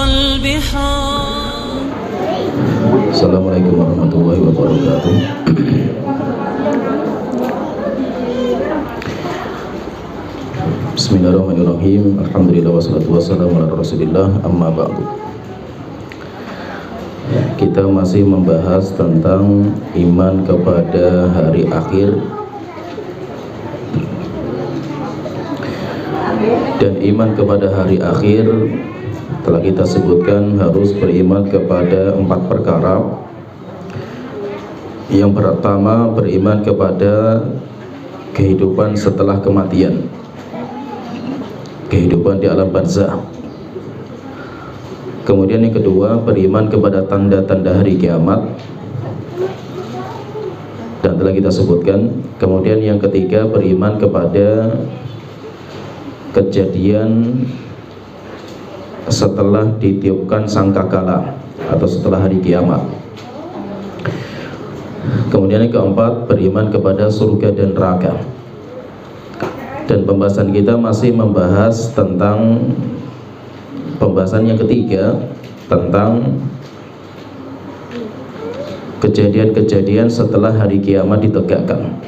البحار. Assalamualaikum warahmatullahi wabarakatuh. Bismillahirrahmanirrahim. Alhamdulillah wassalatu wassalamu ala Rasulillah, amma ba'du. Kita masih membahas tentang iman kepada hari akhir. Dan iman kepada hari akhir telah kita sebutkan harus beriman kepada 4 perkara. Yang pertama, beriman kepada kehidupan setelah kematian, kehidupan di alam barzakh. Kemudian yang kedua, beriman kepada tanda-tanda hari kiamat, dan telah kita sebutkan. Kemudian yang ketiga, beriman kepada kejadian setelah ditiupkan sangkakala atau setelah hari kiamat. Kemudian yang keempat, beriman kepada surga dan neraka. Dan pembahasan kita masih membahas tentang pembahasan yang ketiga, tentang kejadian-kejadian setelah hari kiamat ditegakkan.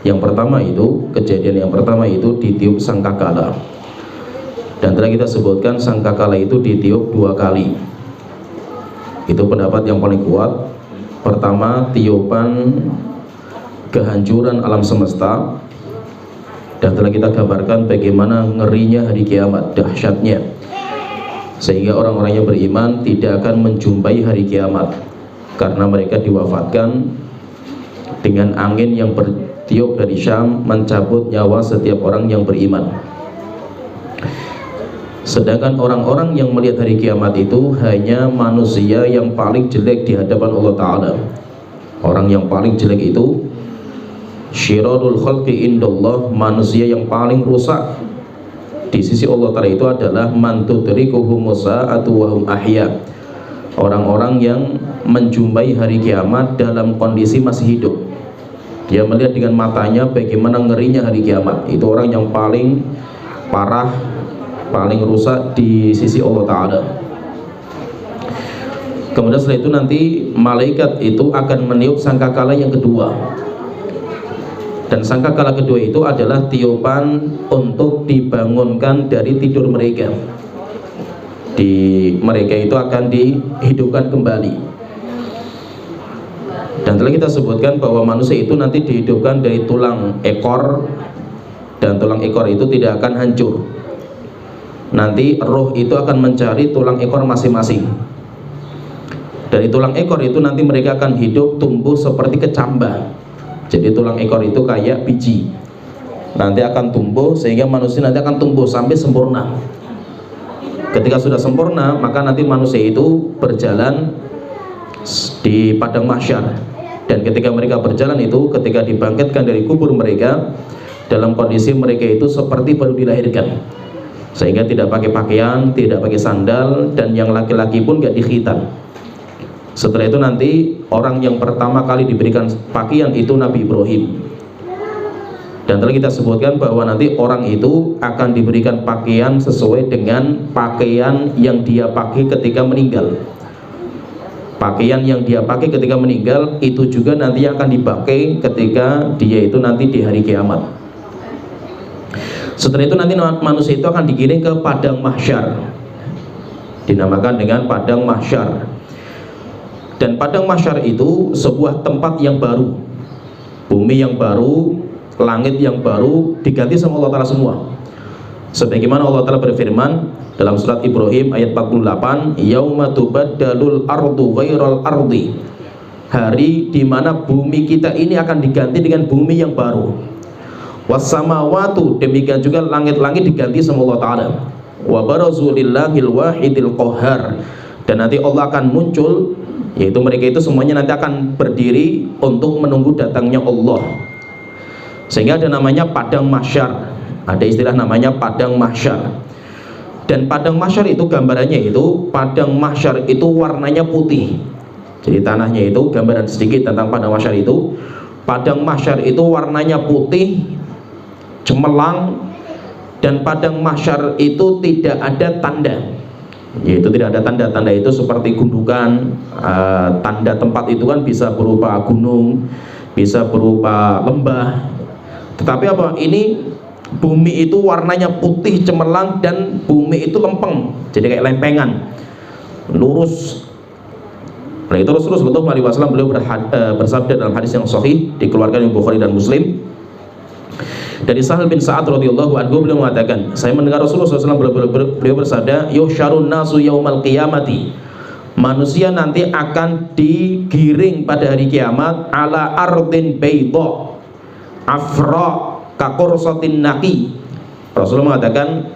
Yang pertama itu, kejadian yang pertama itu ditiup sangkakala. Dan telah kita sebutkan sangkakala itu ditiup 2 kali. Itu pendapat yang paling kuat. Pertama, tiupan kehancuran alam semesta. Dan telah kita gambarkan bagaimana ngerinya hari kiamat, dahsyatnya, sehingga orang-orang yang beriman tidak akan menjumpai hari kiamat, karena mereka diwafatkan dengan angin yang bertiup dari Syam, mencabut nyawa setiap orang yang beriman. Sedangkan orang-orang yang melihat hari kiamat itu hanya manusia yang paling jelek di hadapan Allah Ta'ala. Orang yang paling jelek itu syirarul khalqi indallah, manusia yang paling rusak di sisi Allah Ta'ala itu adalah man tudrikuhum sa'atu wa hum ahya, orang-orang yang menjumpai hari kiamat dalam kondisi masih hidup. Dia melihat dengan matanya bagaimana ngerinya hari kiamat. Itu orang yang paling parah, paling rusak di sisi Allah Ta'ala. Kemudian setelah itu nanti malaikat itu akan meniup sangkakala yang kedua. Dan sangkakala kedua itu adalah tiupan untuk dibangunkan dari tidur mereka. Mereka itu akan dihidupkan kembali. Dan telah kita sebutkan bahwa manusia itu nanti dihidupkan dari tulang ekor, dan tulang ekor itu tidak akan hancur. Nanti roh itu akan mencari tulang ekor masing-masing. Dari tulang ekor itu nanti mereka akan hidup tumbuh seperti kecambah. Jadi tulang ekor itu kayak biji, nanti akan tumbuh sehingga manusia nanti akan tumbuh sampai sempurna. Ketika sudah sempurna, maka nanti manusia itu berjalan di padang mahsyar. Dan ketika mereka berjalan itu, ketika dibangkitkan dari kubur mereka, dalam kondisi mereka itu seperti baru dilahirkan, sehingga tidak pakai pakaian, tidak pakai sandal, dan yang laki-laki pun gak dikhitan. Setelah itu nanti orang yang pertama kali diberikan pakaian itu Nabi Ibrahim. Dan telah kita sebutkan bahwa nanti orang itu akan diberikan pakaian sesuai dengan pakaian yang dia pakai ketika meninggal. Pakaian yang dia pakai ketika meninggal itu juga nanti akan dipakai ketika dia itu nanti di hari kiamat. Setelah itu nanti manusia itu akan digiring ke padang mahsyar, dinamakan dengan padang mahsyar. Dan padang mahsyar itu sebuah tempat yang baru, bumi yang baru, langit yang baru, diganti sama Allah Ta'ala semua. Sebagaimana Allah Ta'ala berfirman dalam surat Ibrahim ayat 48, yauma tubaddalul ardu ghairal ardi, hari dimana bumi kita ini akan diganti dengan bumi yang baru. Wassamawatu, demikian juga langit-langit diganti sama Allah Ta'ala. Wa barazu lillahil wahidil qahhar, dan nanti Allah akan muncul, yaitu mereka itu semuanya nanti akan berdiri untuk menunggu datangnya Allah. Sehingga ada namanya padang mahsyar, ada istilah namanya padang mahsyar. Dan padang mahsyar itu gambarannya itu, padang mahsyar itu warnanya putih. Jadi tanahnya itu, gambaran sedikit tentang padang mahsyar itu, padang mahsyar itu warnanya putih, cemerlang, dan padang mahsyar itu tidak ada tanda. yaitu tidak ada tanda-tanda itu seperti gundukan. Tanda tempat itu kan bisa berupa gunung, bisa berupa lembah, tetapi apa, ini bumi itu warnanya putih cemerlang dan bumi itu lempeng, jadi kayak lempengan lurus. Nah itu Rasulullah SAW beliau bersabda dalam hadis yang sahih dikeluarkan oleh Bukhari dan Muslim dari Sahal bin Sa'ad radhiyallahu anhu, beliau mengatakan, saya mendengar Rasulullah SAW beliau bersabda, yuhsyarun nasu yaumal qiyamati, manusia nanti akan digiring pada hari kiamat ala ardin bayda afra kakursatin naqi. Rasulullah mengatakan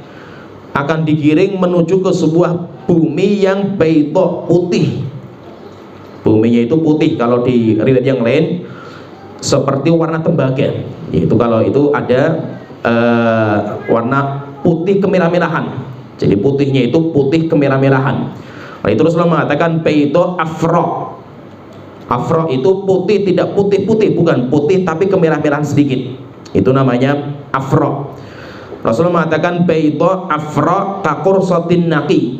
akan digiring menuju ke sebuah bumi yang bayda, putih. Buminya itu putih, kalau di riwayat yang lain seperti warna tembaga, yaitu kalau itu ada warna putih kemerah-merahan, jadi putihnya itu putih kemerah-merahan. Nah itu Rasulullah mengatakan bayda afra. Afra itu putih, tidak putih-putih, bukan putih tapi kemerah-merahan sedikit, itu namanya afra. Rasulullah mengatakan bayda afra kakursatin naqi,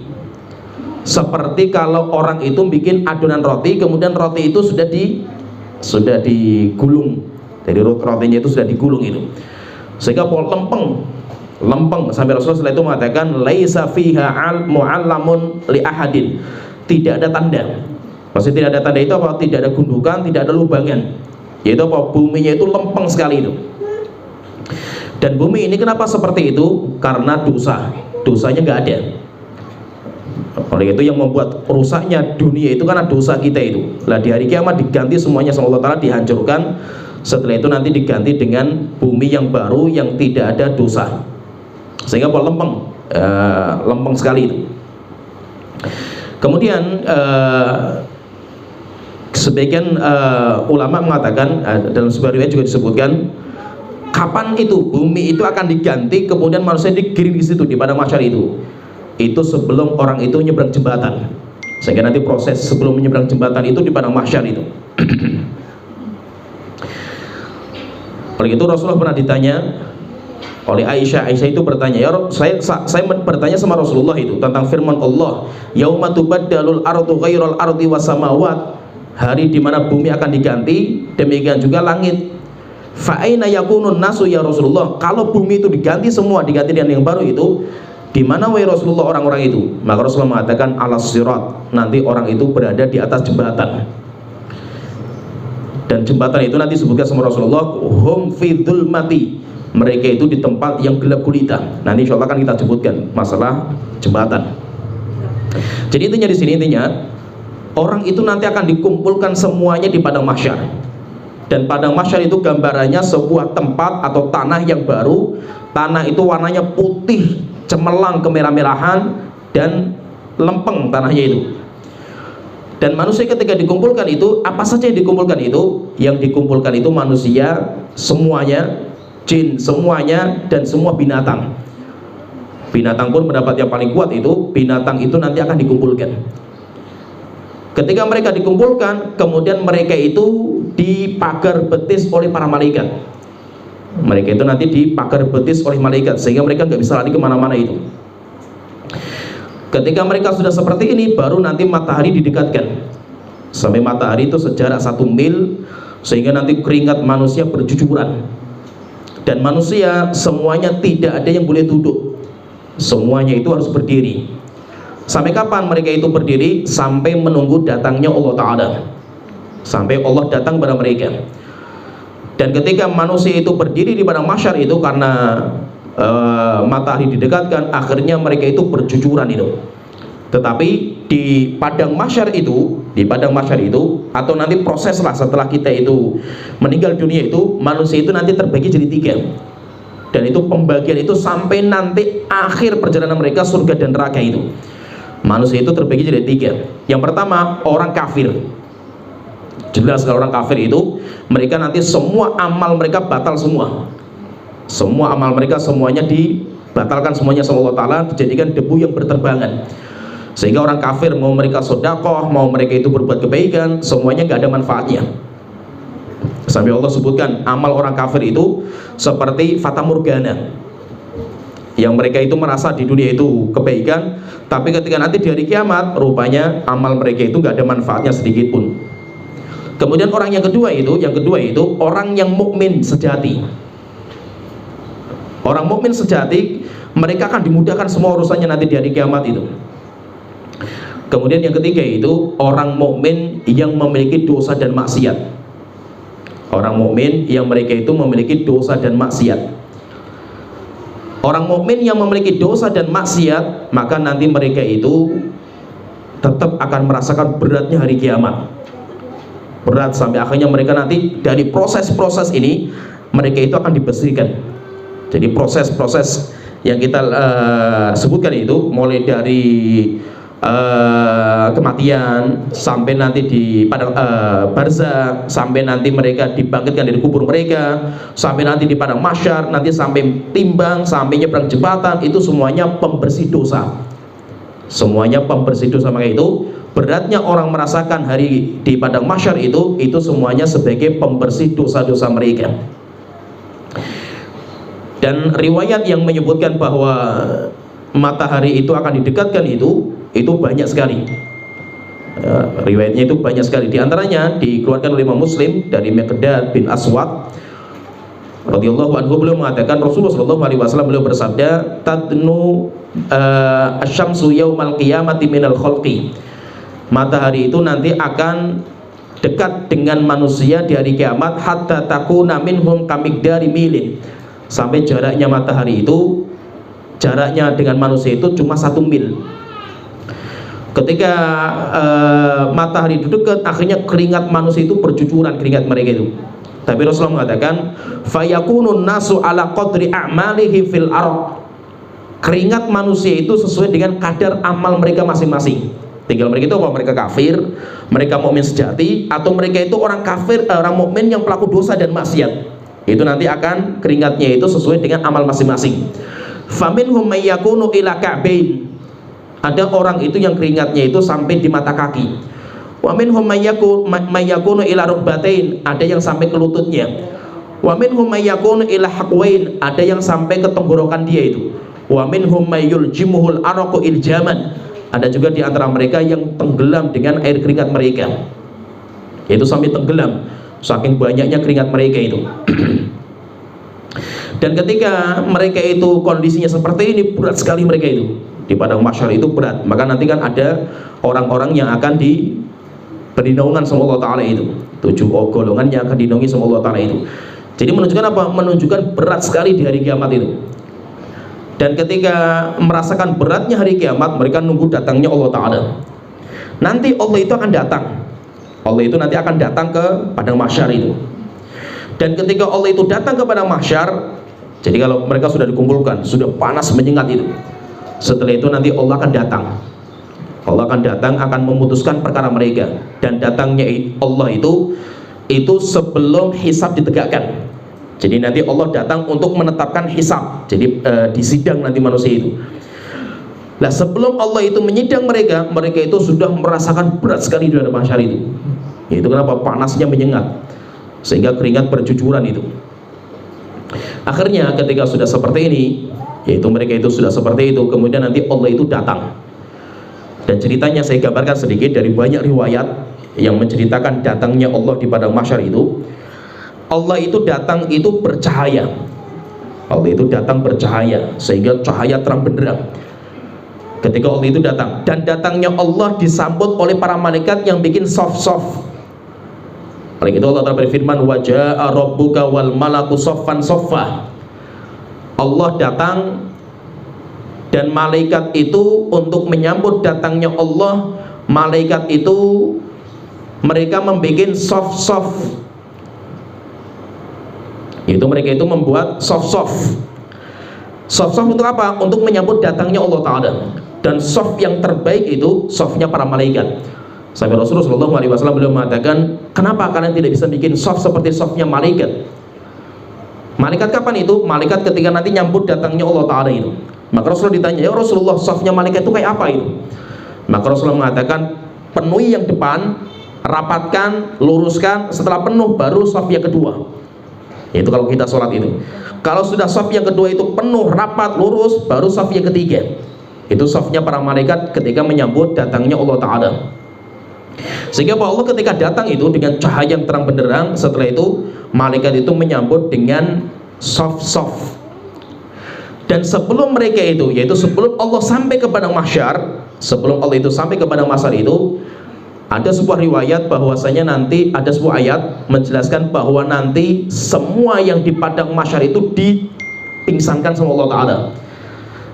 seperti kalau orang itu bikin adonan roti, kemudian roti itu sudah digulung, jadi rotinya itu sudah digulung itu, sehingga lempeng sampai Rasulullah itu mengatakan laisa fiha mu'allamun li ahadin, tidak ada tanda. Maksudnya tidak ada tanda itu apa? Tidak ada gundukan, tidak ada lubangan, yaitu apa? Buminya itu lempeng sekali itu. Dan bumi ini kenapa seperti itu? Karena dosanya nggak ada. Oleh itu yang membuat rusaknya dunia itu karena dosa kita itu. Lah di hari kiamat diganti semuanya sama Allah Ta'ala, dihancurkan. Setelah itu nanti diganti dengan bumi yang baru yang tidak ada dosa, sehingga lempeng sekali itu. Kemudian sebagian ulama mengatakan, dalam sebuah riwayat juga disebutkan, kapan itu bumi itu akan diganti kemudian manusia digiring di situ di padang mahsyar itu sebelum orang itu nyebrang jembatan, sehingga nanti proses sebelum menyeberang jembatan itu di padang mahsyar itu. Oleh itu Rasulullah pernah ditanya oleh Aisyah itu bertanya, ya Rabb, saya bertanya sama Rasulullah itu tentang firman Allah, yauma tubaddalul ardu ghairal ardi was samawat, hari di mana bumi akan diganti, demikian juga langit. Fa aina yakunun nasu ya Rasulullah, kalau bumi itu diganti semua, diganti dengan yang baru itu, di mana wahai Rasulullah orang-orang itu? Maka Rasulullah mengatakan alas sirat, nanti orang itu berada di atas jembatan. Dan jembatan itu nanti disebutkan sama Rasulullah, hum fi dzulmati, mereka itu di tempat yang gelap gulita. Nanti insya Allah kan kita sebutkan masalah jembatan. Jadi intinya di sini, orang itu nanti akan dikumpulkan semuanya di padang mahsyar. Dan padang mahsyar itu gambarannya sebuah tempat atau tanah yang baru. Tanah itu warnanya putih cemerlang kemerah-merahan dan lempeng tanahnya itu. Dan manusia ketika dikumpulkan itu, apa saja yang dikumpulkan itu? Yang dikumpulkan itu manusia semuanya, jin semuanya, dan semua binatang. Binatang pun pendapat yang paling kuat itu, binatang itu nanti akan dikumpulkan. Ketika mereka dikumpulkan, kemudian mereka itu dipagar betis oleh para malaikat. Mereka itu nanti dipagar betis oleh malaikat, sehingga mereka nggak bisa lari kemana-mana itu. Ketika mereka sudah seperti ini, baru nanti matahari didekatkan sampai matahari itu sejarak 1 mil, sehingga nanti keringat manusia bercucuran. Dan manusia semuanya tidak ada yang boleh duduk, semuanya itu harus berdiri. Sampai kapan mereka itu berdiri? Sampai menunggu datangnya Allah Ta'ala, sampai Allah datang kepada mereka. Dan ketika manusia itu berdiri di padang mahsyar itu, karena matahari didekatkan, akhirnya mereka itu bercucuran itu. Tetapi di padang mahsyar itu, atau nanti proses lah setelah kita itu meninggal dunia itu, manusia itu nanti terbagi jadi 3. Dan itu pembagian itu sampai nanti akhir perjalanan mereka surga dan neraka itu. Manusia itu terbagi jadi 3. Yang pertama, orang kafir. Jelas kalau orang kafir itu, mereka nanti semua amal mereka batal semua. Semua amal mereka semuanya dibatalkan semuanya sama Allah Ta'ala, dijadikan debu yang berterbangan. Sehingga orang kafir, mau mereka sedekah, mau mereka itu berbuat kebaikan, semuanya nggak ada manfaatnya. Sampai Allah sebutkan amal orang kafir itu seperti fata morgana, yang mereka itu merasa di dunia itu kebaikan, tapi ketika nanti di hari kiamat rupanya amal mereka itu nggak ada manfaatnya sedikit pun. Kemudian orang yang kedua itu orang yang mukmin sejati. Orang mukmin sejati, mereka akan dimudahkan semua urusannya nanti di hari kiamat itu. Kemudian yang ketiga itu orang mukmin yang memiliki dosa dan maksiat. Orang mukmin yang mereka itu memiliki dosa dan maksiat. Orang mukmin yang memiliki dosa dan maksiat, maka nanti mereka itu tetap akan merasakan beratnya hari kiamat. Berat sampai akhirnya mereka nanti dari proses-proses ini mereka itu akan dibersihkan. Jadi proses-proses yang kita sebutkan itu mulai dari kematian sampai nanti di padang barzakh, sampai nanti mereka dibangkitkan dari kubur mereka, sampai nanti di padang mahsyar, nanti sampai timbang, sampai nyebrang jembatan, itu semuanya pembersih dosa. Semuanya pembersih dosa. Maka itu beratnya orang merasakan hari di padang mahsyar itu semuanya sebagai pembersih dosa-dosa mereka. Dan riwayat yang menyebutkan bahwa matahari itu akan didekatkan itu banyak sekali. Riwayatnya itu banyak sekali. Di antaranya dikeluarkan oleh Imam Muslim dari Miqdad bin Aswad radhiyallahu anhu, beliau mengatakan Rasulullah sallallahu alaihi wasallam beliau bersabda, "Tadnu asy-syamsu yaumal qiyamati minal khalqi." Matahari itu nanti akan dekat dengan manusia di hari kiamat hatta takuna minhum kamigdari milin. Sampai jaraknya matahari itu, jaraknya dengan manusia itu cuma 1 mil. Ketika matahari itu dekat, akhirnya keringat manusia itu bercucuran, keringat mereka itu. Tapi Rasulullah mengatakan, fayakunun nasu ala qadri a'malihi fil ardh. Keringat manusia itu sesuai dengan kadar amal mereka masing-masing. Tinggal mereka itu apa? Mereka kafir, mereka mukmin sejati, atau mereka itu orang kafir, orang mukmin yang pelaku dosa dan maksiat. Itu nanti akan keringatnya itu sesuai dengan amal masing-masing. Faminhum may yakunu ila ka'bain. Ada orang itu yang keringatnya itu sampai di mata kaki. Wa minhum may yakunu ila rukbatain. Ada yang sampai ke lututnya. Wa minhum may yakunu ila haqwain. Ada yang sampai ke tenggorokan dia itu. Wa minhum may yuljimuhul araqu iljaman. Ada juga di antara mereka yang tenggelam dengan air keringat mereka. Itu sampai tenggelam, saking banyaknya keringat mereka itu. Dan ketika mereka itu kondisinya seperti ini, berat sekali mereka itu di padang mahsyar itu berat. Maka nanti kan ada orang-orang yang akan diberi naungan sama Allah Ta'ala itu, 7 golongan yang akan dinaungi sama Allah Ta'ala itu. Jadi menunjukkan apa? Menunjukkan berat sekali di hari kiamat itu. Dan ketika merasakan beratnya hari kiamat, mereka nunggu datangnya Allah Ta'ala. Nanti Allah itu akan datang. Allah itu nanti akan datang ke padang mahsyar itu. Dan ketika Allah itu datang ke padang mahsyar, jadi kalau mereka sudah dikumpulkan, sudah panas menyengat itu, setelah itu nanti Allah akan datang. Allah akan datang, akan memutuskan perkara mereka. Dan datangnya Allah itu sebelum hisab ditegakkan. Jadi nanti Allah datang untuk menetapkan hisab. Jadi disidang nanti manusia itu. Nah, sebelum Allah itu menyidang mereka, mereka itu sudah merasakan berat sekali di dalam mahsyar itu. Itu kenapa panasnya menyengat, sehingga keringat bercucuran itu. Akhirnya ketika sudah seperti ini, yaitu mereka itu sudah seperti itu, kemudian nanti Allah itu datang. Dan ceritanya saya gambarkan sedikit dari banyak riwayat yang menceritakan datangnya Allah di padang mahsyar itu. Allah itu datang itu bercahaya. Allah itu datang bercahaya, sehingga cahaya terang benderang. Ketika Allah itu datang, dan datangnya Allah disambut oleh para malaikat yang bikin soft-soft. Oleh itu Allah Ta'ala berfirman, wa jaa rabbuka wal malaku soffan soffa. Allah datang dan malaikat itu untuk menyambut datangnya Allah. Malaikat itu mereka membuat soft-soft. Itu mereka itu membuat soft-soft. Soft-soft untuk apa? Untuk menyambut datangnya Allah Ta'ala. Dan soft yang terbaik itu softnya para malaikat. Sampai Rasulullah SAW beliau mengatakan, kenapa kalian tidak bisa bikin soft seperti softnya malaikat? Malaikat kapan itu? Malaikat ketika nanti nyambut datangnya Allah Ta'ala itu. Maka Rasulullah ditanya, ya Rasulullah, softnya malaikat itu kayak apa itu? Maka Rasulullah mengatakan, penuhi yang depan, rapatkan, luruskan, setelah penuh baru soft yang kedua. Itu kalau kita sholat itu. Kalau sudah saf yang kedua itu penuh, rapat, lurus, baru saf yang ketiga. Itu safnya para malaikat ketika menyambut datangnya Allah Ta'ala. Sehingga Allah ketika datang itu dengan cahaya yang terang benderang, setelah itu malaikat itu menyambut dengan saf-saf. Dan sebelum mereka itu, yaitu sebelum Allah sampai ke padang mahsyar, sebelum Allah itu sampai ke padang mahsyar itu, ada sebuah riwayat bahwasanya nanti ada sebuah ayat menjelaskan bahwa nanti semua yang di padang mahsyar itu dipingsankan sama Allah Ta'ala.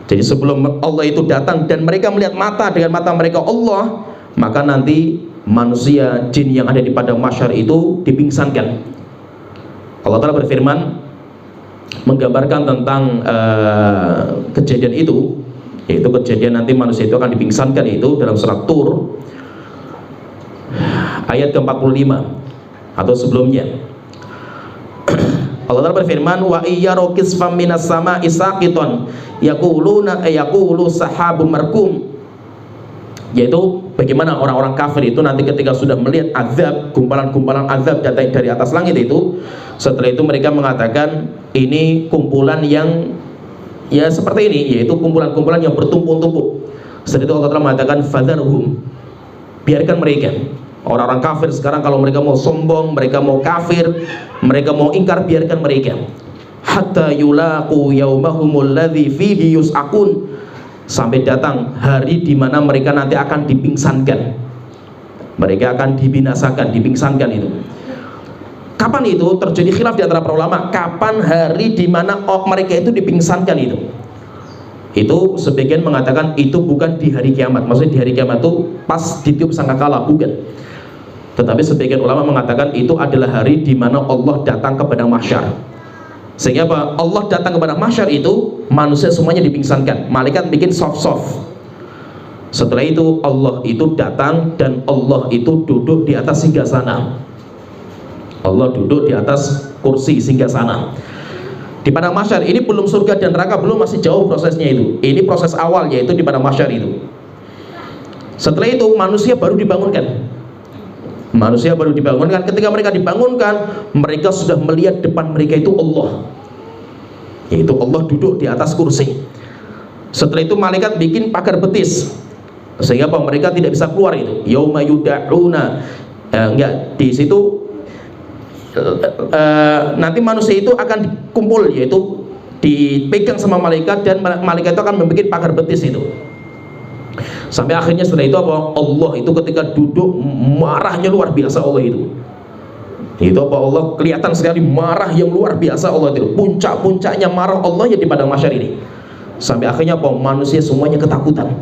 Jadi sebelum Allah itu datang dan mereka melihat mata dengan mata mereka Allah, maka nanti manusia, jin yang ada di padang mahsyar itu dipingsankan. Allah Ta'ala berfirman menggambarkan tentang kejadian itu, yaitu kejadian nanti manusia itu akan dipingsankan, itu dalam surat Tur ayat ke-45 atau sebelumnya. Allah Ta'ala berfirman, wa iyyaru kisfam minas sama'i saqiton yaquluna yaqulu sahabun markum, yaitu bagaimana orang-orang kafir itu nanti ketika sudah melihat azab, gumpalan-gumpalan azab datang dari atas langit itu, setelah itu mereka mengatakan ini kumpulan yang ya seperti ini, yaitu kumpulan-kumpulan yang bertumpuk-tumpuk. Setelah itu Allah Ta'ala mengatakan fadharhum, biarkan mereka. Orang-orang kafir sekarang kalau mereka mau sombong, mereka mau kafir, mereka mau ingkar, biarkan mereka. Hatta yulaqu yaumahumul ladzi fihi yus'aqun, sampai datang hari di mana mereka nanti akan dipingsankan. Mereka akan dibinasakan, dipingsankan itu. Kapan itu terjadi khilaf di antara para ulama? Kapan hari di mana mereka itu dipingsankan itu? Itu sebagian mengatakan itu bukan di hari kiamat. Maksudnya di hari kiamat itu pas ditiup sangkakala, bukan. Tetapi sebagian ulama mengatakan itu adalah hari di mana Allah datang ke padang mahsyar. Sehingga apa? Allah datang ke padang mahsyar itu manusia semuanya dipingsankan. Malaikat bikin soft-soft. Setelah itu Allah itu datang dan Allah itu duduk di atas singgasana. Allah duduk di atas kursi singgasana. Di padang mahsyar ini belum surga dan neraka, belum, masih jauh prosesnya itu. Ini proses awal, yaitu di padang mahsyar itu. Setelah itu manusia baru dibangunkan. Manusia baru dibangunkan. Ketika mereka dibangunkan, mereka sudah melihat depan mereka itu Allah, yaitu Allah duduk di atas kursi. Setelah itu malaikat bikin pagar betis sehingga apa? Mereka tidak bisa keluar itu. Yauma yud'una, enggak, di situ nanti manusia itu akan dikumpul, yaitu dipegang sama malaikat, dan malaikat itu akan membuat pagar betis itu. Sampai akhirnya setelah itu apa? Allah itu ketika duduk marahnya luar biasa Allah itu. Itu apa? Allah kelihatan sekali marah yang luar biasa Allah itu. Puncak-puncaknya marah Allah ya di padang mahsyar ini. Sampai akhirnya apa? Manusia semuanya ketakutan.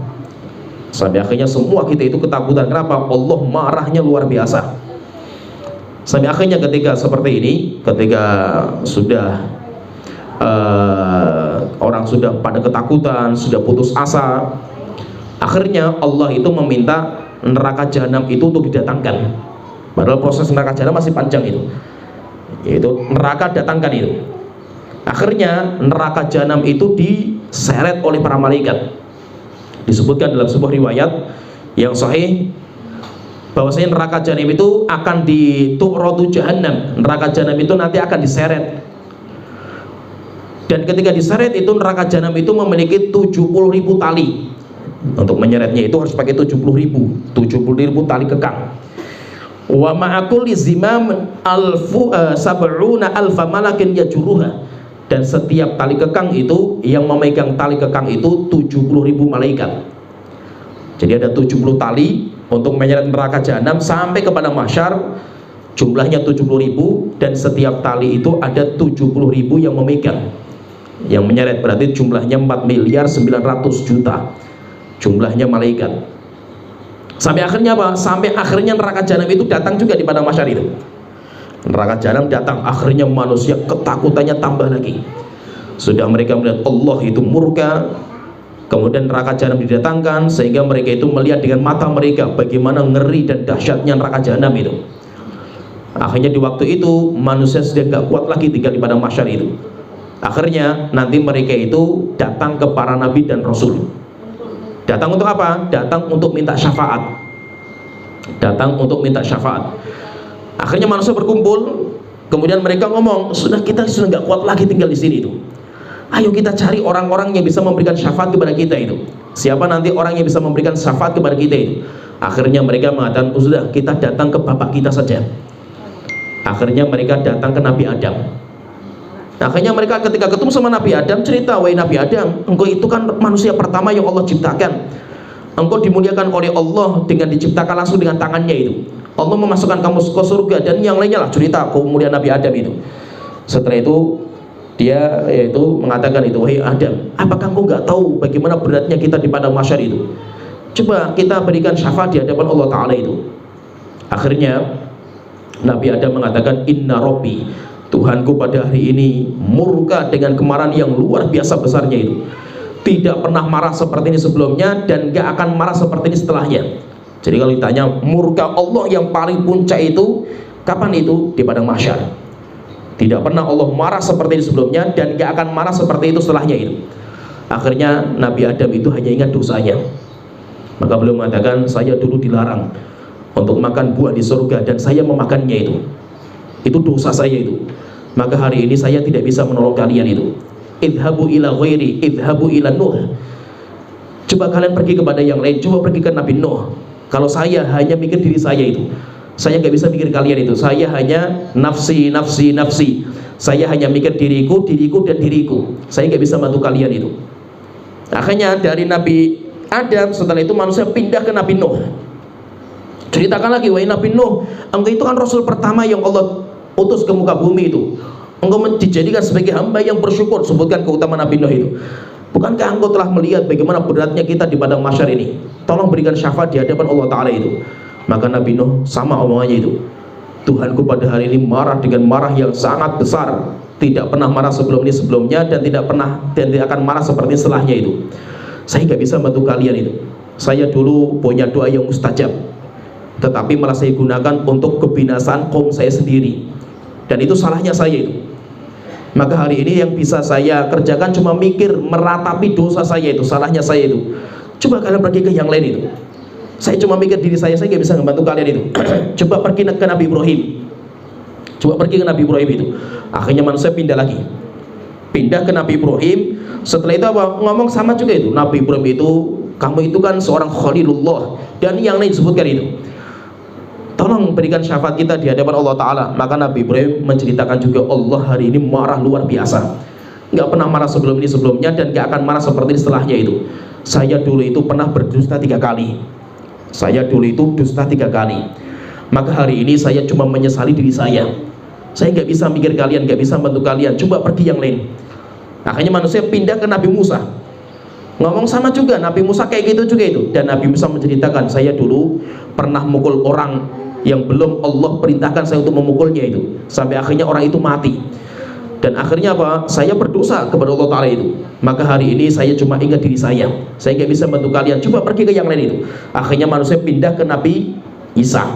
Sampai akhirnya semua kita itu ketakutan. Kenapa? Allah marahnya luar biasa. Sampai akhirnya ketika seperti ini, ketika sudah orang sudah pada ketakutan, sudah putus asa, akhirnya Allah itu meminta neraka jahanam itu untuk didatangkan. Padahal proses neraka jahanam masih panjang itu. Yaitu neraka datangkan itu. Akhirnya neraka jahanam itu diseret oleh para malaikat. Disebutkan dalam sebuah riwayat yang sahih bahwasanya neraka jahanam itu akan ditu'radu jahannam. Neraka jahanam itu nanti akan diseret. Dan ketika diseret itu neraka jahanam itu memiliki 70.000 tali. Untuk menyeretnya itu harus pakai 70.000 tali kekang. Wa ma'akul zimam sab'una alfa malakin yajruha, dan setiap tali kekang itu yang memegang tali kekang itu 70.000 malaikat. Jadi ada 70 tali untuk menyeret neraka jahanam sampai kepada mahsyar, jumlahnya 70.000, dan setiap tali itu ada 70.000 yang memegang, yang menyeret, berarti jumlahnya 4.900.000.000 jumlahnya malaikat. Sampai akhirnya apa? Sampai akhirnya neraka jahanam itu datang juga di padang mahsyar itu. Neraka jahanam datang, akhirnya manusia ketakutannya tambah lagi. Sudah mereka melihat Allah itu murka, kemudian neraka jahanam didatangkan, sehingga mereka itu melihat dengan mata mereka bagaimana ngeri dan dahsyatnya neraka jahanam itu. Akhirnya di waktu itu manusia sudah gak kuat lagi tinggal di padang mahsyar itu. Akhirnya nanti mereka itu datang ke para nabi dan rasul. Datang untuk apa? Datang untuk minta syafaat. Datang untuk minta syafaat. Akhirnya manusia berkumpul, Kemudian mereka ngomong, kita sudah nggak kuat lagi tinggal di sini itu. Ayo kita cari orang-orang yang bisa memberikan syafaat kepada kita itu. Siapa nanti orang yang bisa memberikan syafaat kepada kita itu? Akhirnya mereka mengatakan, sudah kita datang ke bapak kita saja. Akhirnya mereka datang ke Nabi Adam. Akhirnya mereka ketika ketemu sama Nabi Adam cerita, wahai Nabi Adam, engkau itu kan manusia pertama yang Allah ciptakan. Engkau dimuliakan oleh Allah dengan diciptakan langsung dengan tangannya itu. Allah memasukkan kamu ke surga dan yang lainnya lah, cerita kemuliaan Nabi Adam itu. Setelah itu dia yaitu mengatakan itu, wahai Adam, apakah engkau nggak tahu bagaimana beratnya kita di padang mahsyar itu? Coba kita berikan syafaat di hadapan Allah Ta'ala itu. Akhirnya Nabi Adam mengatakan, inna Rabbi, Tuhanku pada hari ini murka dengan kemarahan yang luar biasa besarnya itu. Tidak pernah marah seperti ini sebelumnya dan gak akan marah seperti ini setelahnya. Jadi kalau ditanya murka Allah yang paling puncak itu kapan itu? Di padang mahsyar. Tidak pernah Allah marah seperti ini sebelumnya dan gak akan marah seperti itu setelahnya itu. Akhirnya Nabi Adam itu hanya ingat dosanya. Maka beliau mengatakan, saya dulu dilarang untuk makan buah di surga dan saya memakannya itu. Itu dosa saya itu. Maka hari ini saya tidak bisa menolong kalian itu. Idhabu ila ghairi, idhabu ila Nuh. Coba kalian pergi kepada yang lain, coba pergi ke Nabi Nuh. Kalau saya hanya mikir diri saya itu, saya nggak bisa mikir kalian itu. Saya hanya nafsi, nafsi, nafsi. Saya hanya mikir diriku, diriku, dan diriku. Saya nggak bisa bantu kalian itu. Akhirnya dari Nabi Adam, setelah itu manusia pindah ke Nabi Nuh. Ceritakan lagi, wahai Nabi Nuh, engkau itu kan Rasul pertama yang Allah utus ke muka bumi itu. Engkau dijadikan sebagai hamba yang bersyukur. Sebutkan keutamaan Nabi Nuh itu. Bukankah engkau telah melihat bagaimana beratnya kita di padang mahsyar ini? Tolong berikan syafaat di hadapan Allah Ta'ala itu. Maka Nabi Nuh sama omongannya itu. Tuhanku pada hari ini marah dengan marah yang sangat besar. Tidak pernah marah sebelum ini sebelumnya dan tidak akan marah seperti setelahnya itu. Saya nggak bisa bantu kalian itu. Saya dulu punya doa yang mustajab, tetapi malah saya gunakan untuk kebinasaan kaum saya sendiri. Dan itu salahnya saya itu. Maka hari ini yang bisa saya kerjakan cuma mikir meratapi dosa saya itu, salahnya saya itu. Coba kalian pergi ke yang lain itu. Saya cuma mikir diri saya nggak bisa membantu kalian itu. Coba pergi ke Nabi Ibrahim. Coba pergi ke Nabi Ibrahim itu. Akhirnya manusia pindah lagi. Pindah ke Nabi Ibrahim. Setelah itu apa? Ngomong sama juga itu. Nabi Ibrahim itu, kamu itu kan seorang Khalilullah. Dan yang lain disebutkan itu. Tolong berikan syafaat kita di hadapan Allah Ta'ala. Maka Nabi Ibrahim menceritakan juga, Allah hari ini marah luar biasa. Nggak pernah marah sebelum ini sebelumnya dan nggak akan marah seperti ini setelahnya itu. Saya dulu itu pernah berdusta 3 kali. Saya dulu itu dusta 3 kali. Maka hari ini saya cuma menyesali diri saya. Saya nggak bisa mikir kalian, nggak bisa bantu kalian. Coba pergi yang lain. Akhirnya manusia pindah ke Nabi Musa. Ngomong sama juga, Nabi Musa kayak gitu juga itu. Dan Nabi Musa menceritakan, saya dulu pernah mukul orang yang belum Allah perintahkan saya untuk memukulnya itu. Sampai akhirnya orang itu mati. Dan akhirnya apa? Saya berdosa kepada Allah Ta'ala itu. Maka hari ini saya cuma ingat diri saya. Saya nggak bisa bantu kalian. Coba pergi ke yang lain itu. Akhirnya manusia pindah ke Nabi Isa.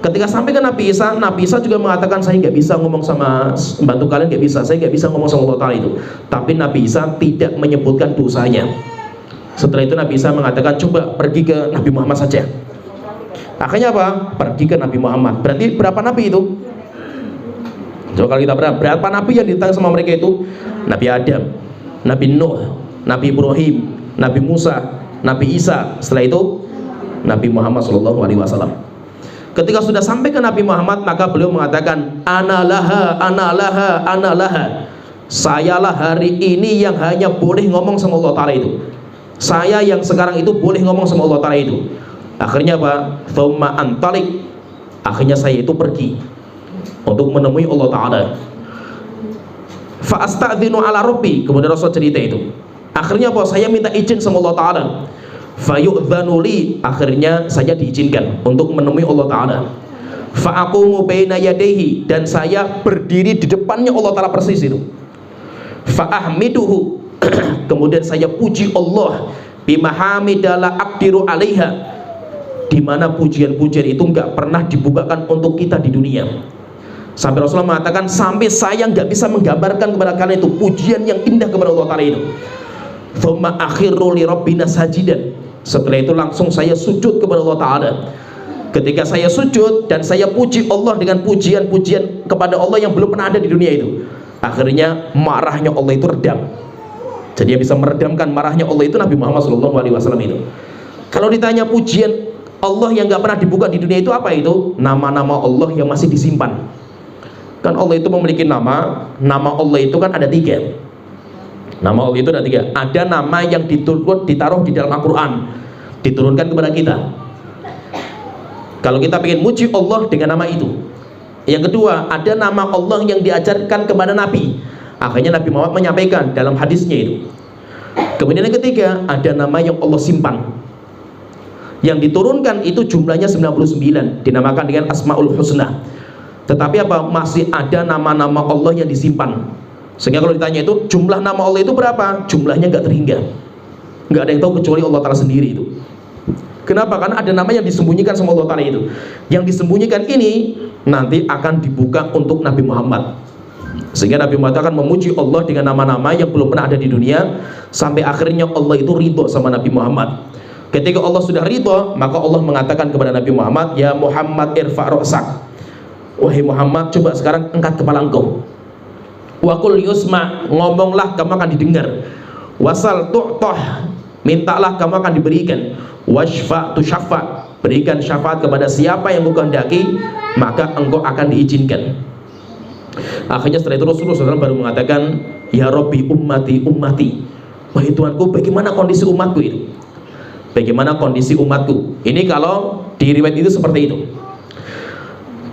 Ketika sampai ke Nabi Isa juga mengatakan, saya nggak bisa ngomong sama bantu kalian, nggak bisa. Saya nggak bisa ngomong sama Allah Ta'ala itu. Tapi Nabi Isa tidak menyebutkan dosanya. Setelah itu Nabi Isa mengatakan, coba pergi ke Nabi Muhammad saja. Akhirnya apa? Pergi ke Nabi Muhammad. Berarti berapa nabi itu? Coba kalau kita berapa nabi yang ditanya sama mereka itu? Nabi Adam, Nabi Nuh, Nabi Ibrahim, Nabi Musa, Nabi Isa. Setelah itu Nabi Muhammad SAW. Ketika sudah sampai ke Nabi Muhammad, maka beliau mengatakan, ana laha, ana laha, ana laha. Sayalah hari ini yang hanya boleh ngomong sama Allah Ta'ala itu. Saya yang sekarang itu boleh ngomong sama Allah Ta'ala itu. Akhirnya apa? Thumma antalik. Akhirnya saya itu pergi untuk menemui Allah Ta'ala. Fa'asta'dzinu ala rabbi. Kemudian Rasul cerita itu. Akhirnya apa? Saya minta izin sama Allah Ta'ala. Fayu'dzanuli. Akhirnya saya diizinkan untuk menemui Allah Ta'ala. Fa'aqumu baina yadayhi. Dan saya berdiri di depannya Allah Ta'ala persis itu. Fa'ahmiduhu. Kemudian saya puji Allah. Bimahamidala aqdiru alaiha. Di mana pujian-pujian itu nggak pernah dibukakan untuk kita di dunia. Sampai Rasulullah mengatakan, sampai saya nggak bisa menggambarkan kepada kalian itu pujian yang indah kepada Allah Ta'ala itu. Thumma akhiru li rabbina sajidan. Setelah itu langsung saya sujud kepada Allah Ta'ala. Ketika saya sujud dan saya puji Allah dengan pujian-pujian kepada Allah yang belum pernah ada di dunia itu, akhirnya marahnya Allah itu redam. Jadi yang bisa meredamkan marahnya Allah itu Nabi Muhammad SAW itu. Kalau ditanya pujian Allah yang gak pernah dibuka di dunia itu apa itu? Nama-nama Allah yang masih disimpan. Kan Allah itu memiliki nama Allah itu kan ada 3. Nama Allah itu ada 3. Ada nama yang ditaruh di dalam Al-Quran, diturunkan kepada kita. Kalau kita ingin muji Allah dengan nama itu. Yang kedua, ada nama Allah yang diajarkan kepada Nabi. Akhirnya Nabi Muhammad menyampaikan dalam hadisnya itu. Kemudian yang ketiga, ada nama yang Allah simpan. Yang diturunkan itu jumlahnya 99, dinamakan dengan Asmaul Husna. Tetapi apa? Masih ada nama-nama Allah yang disimpan. Sehingga kalau ditanya itu jumlah nama Allah itu berapa? Jumlahnya nggak terhingga. Nggak ada yang tahu kecuali Allah Ta'ala sendiri itu. Kenapa? Karena ada nama yang disembunyikan sama Allah Ta'ala itu. Yang disembunyikan ini nanti akan dibuka untuk Nabi Muhammad. Sehingga Nabi Muhammad akan memuji Allah dengan nama-nama yang belum pernah ada di dunia, sampai akhirnya Allah itu ridho sama Nabi Muhammad. Ketika Allah sudah ridho, maka Allah mengatakan kepada Nabi Muhammad, ya Muhammad irfa' ra'sak. Wahai Muhammad, coba sekarang angkat kepala engkau. Wa qul yusma', ngomonglah kamu akan didengar. Wasal tu'toh, mintalah kamu akan diberikan. Washfa' tushaffa', berikan syafaat kepada siapa yang engkau kehendaki, maka engkau akan diizinkan. Akhirnya setelah itu Rasulullah SAW baru mengatakan, ya Rabbi ummati ummati. Wahai Tuhanku, bagaimana kondisi umatku itu? Bagaimana kondisi umatku? Ini kalau di riwayat itu seperti itu.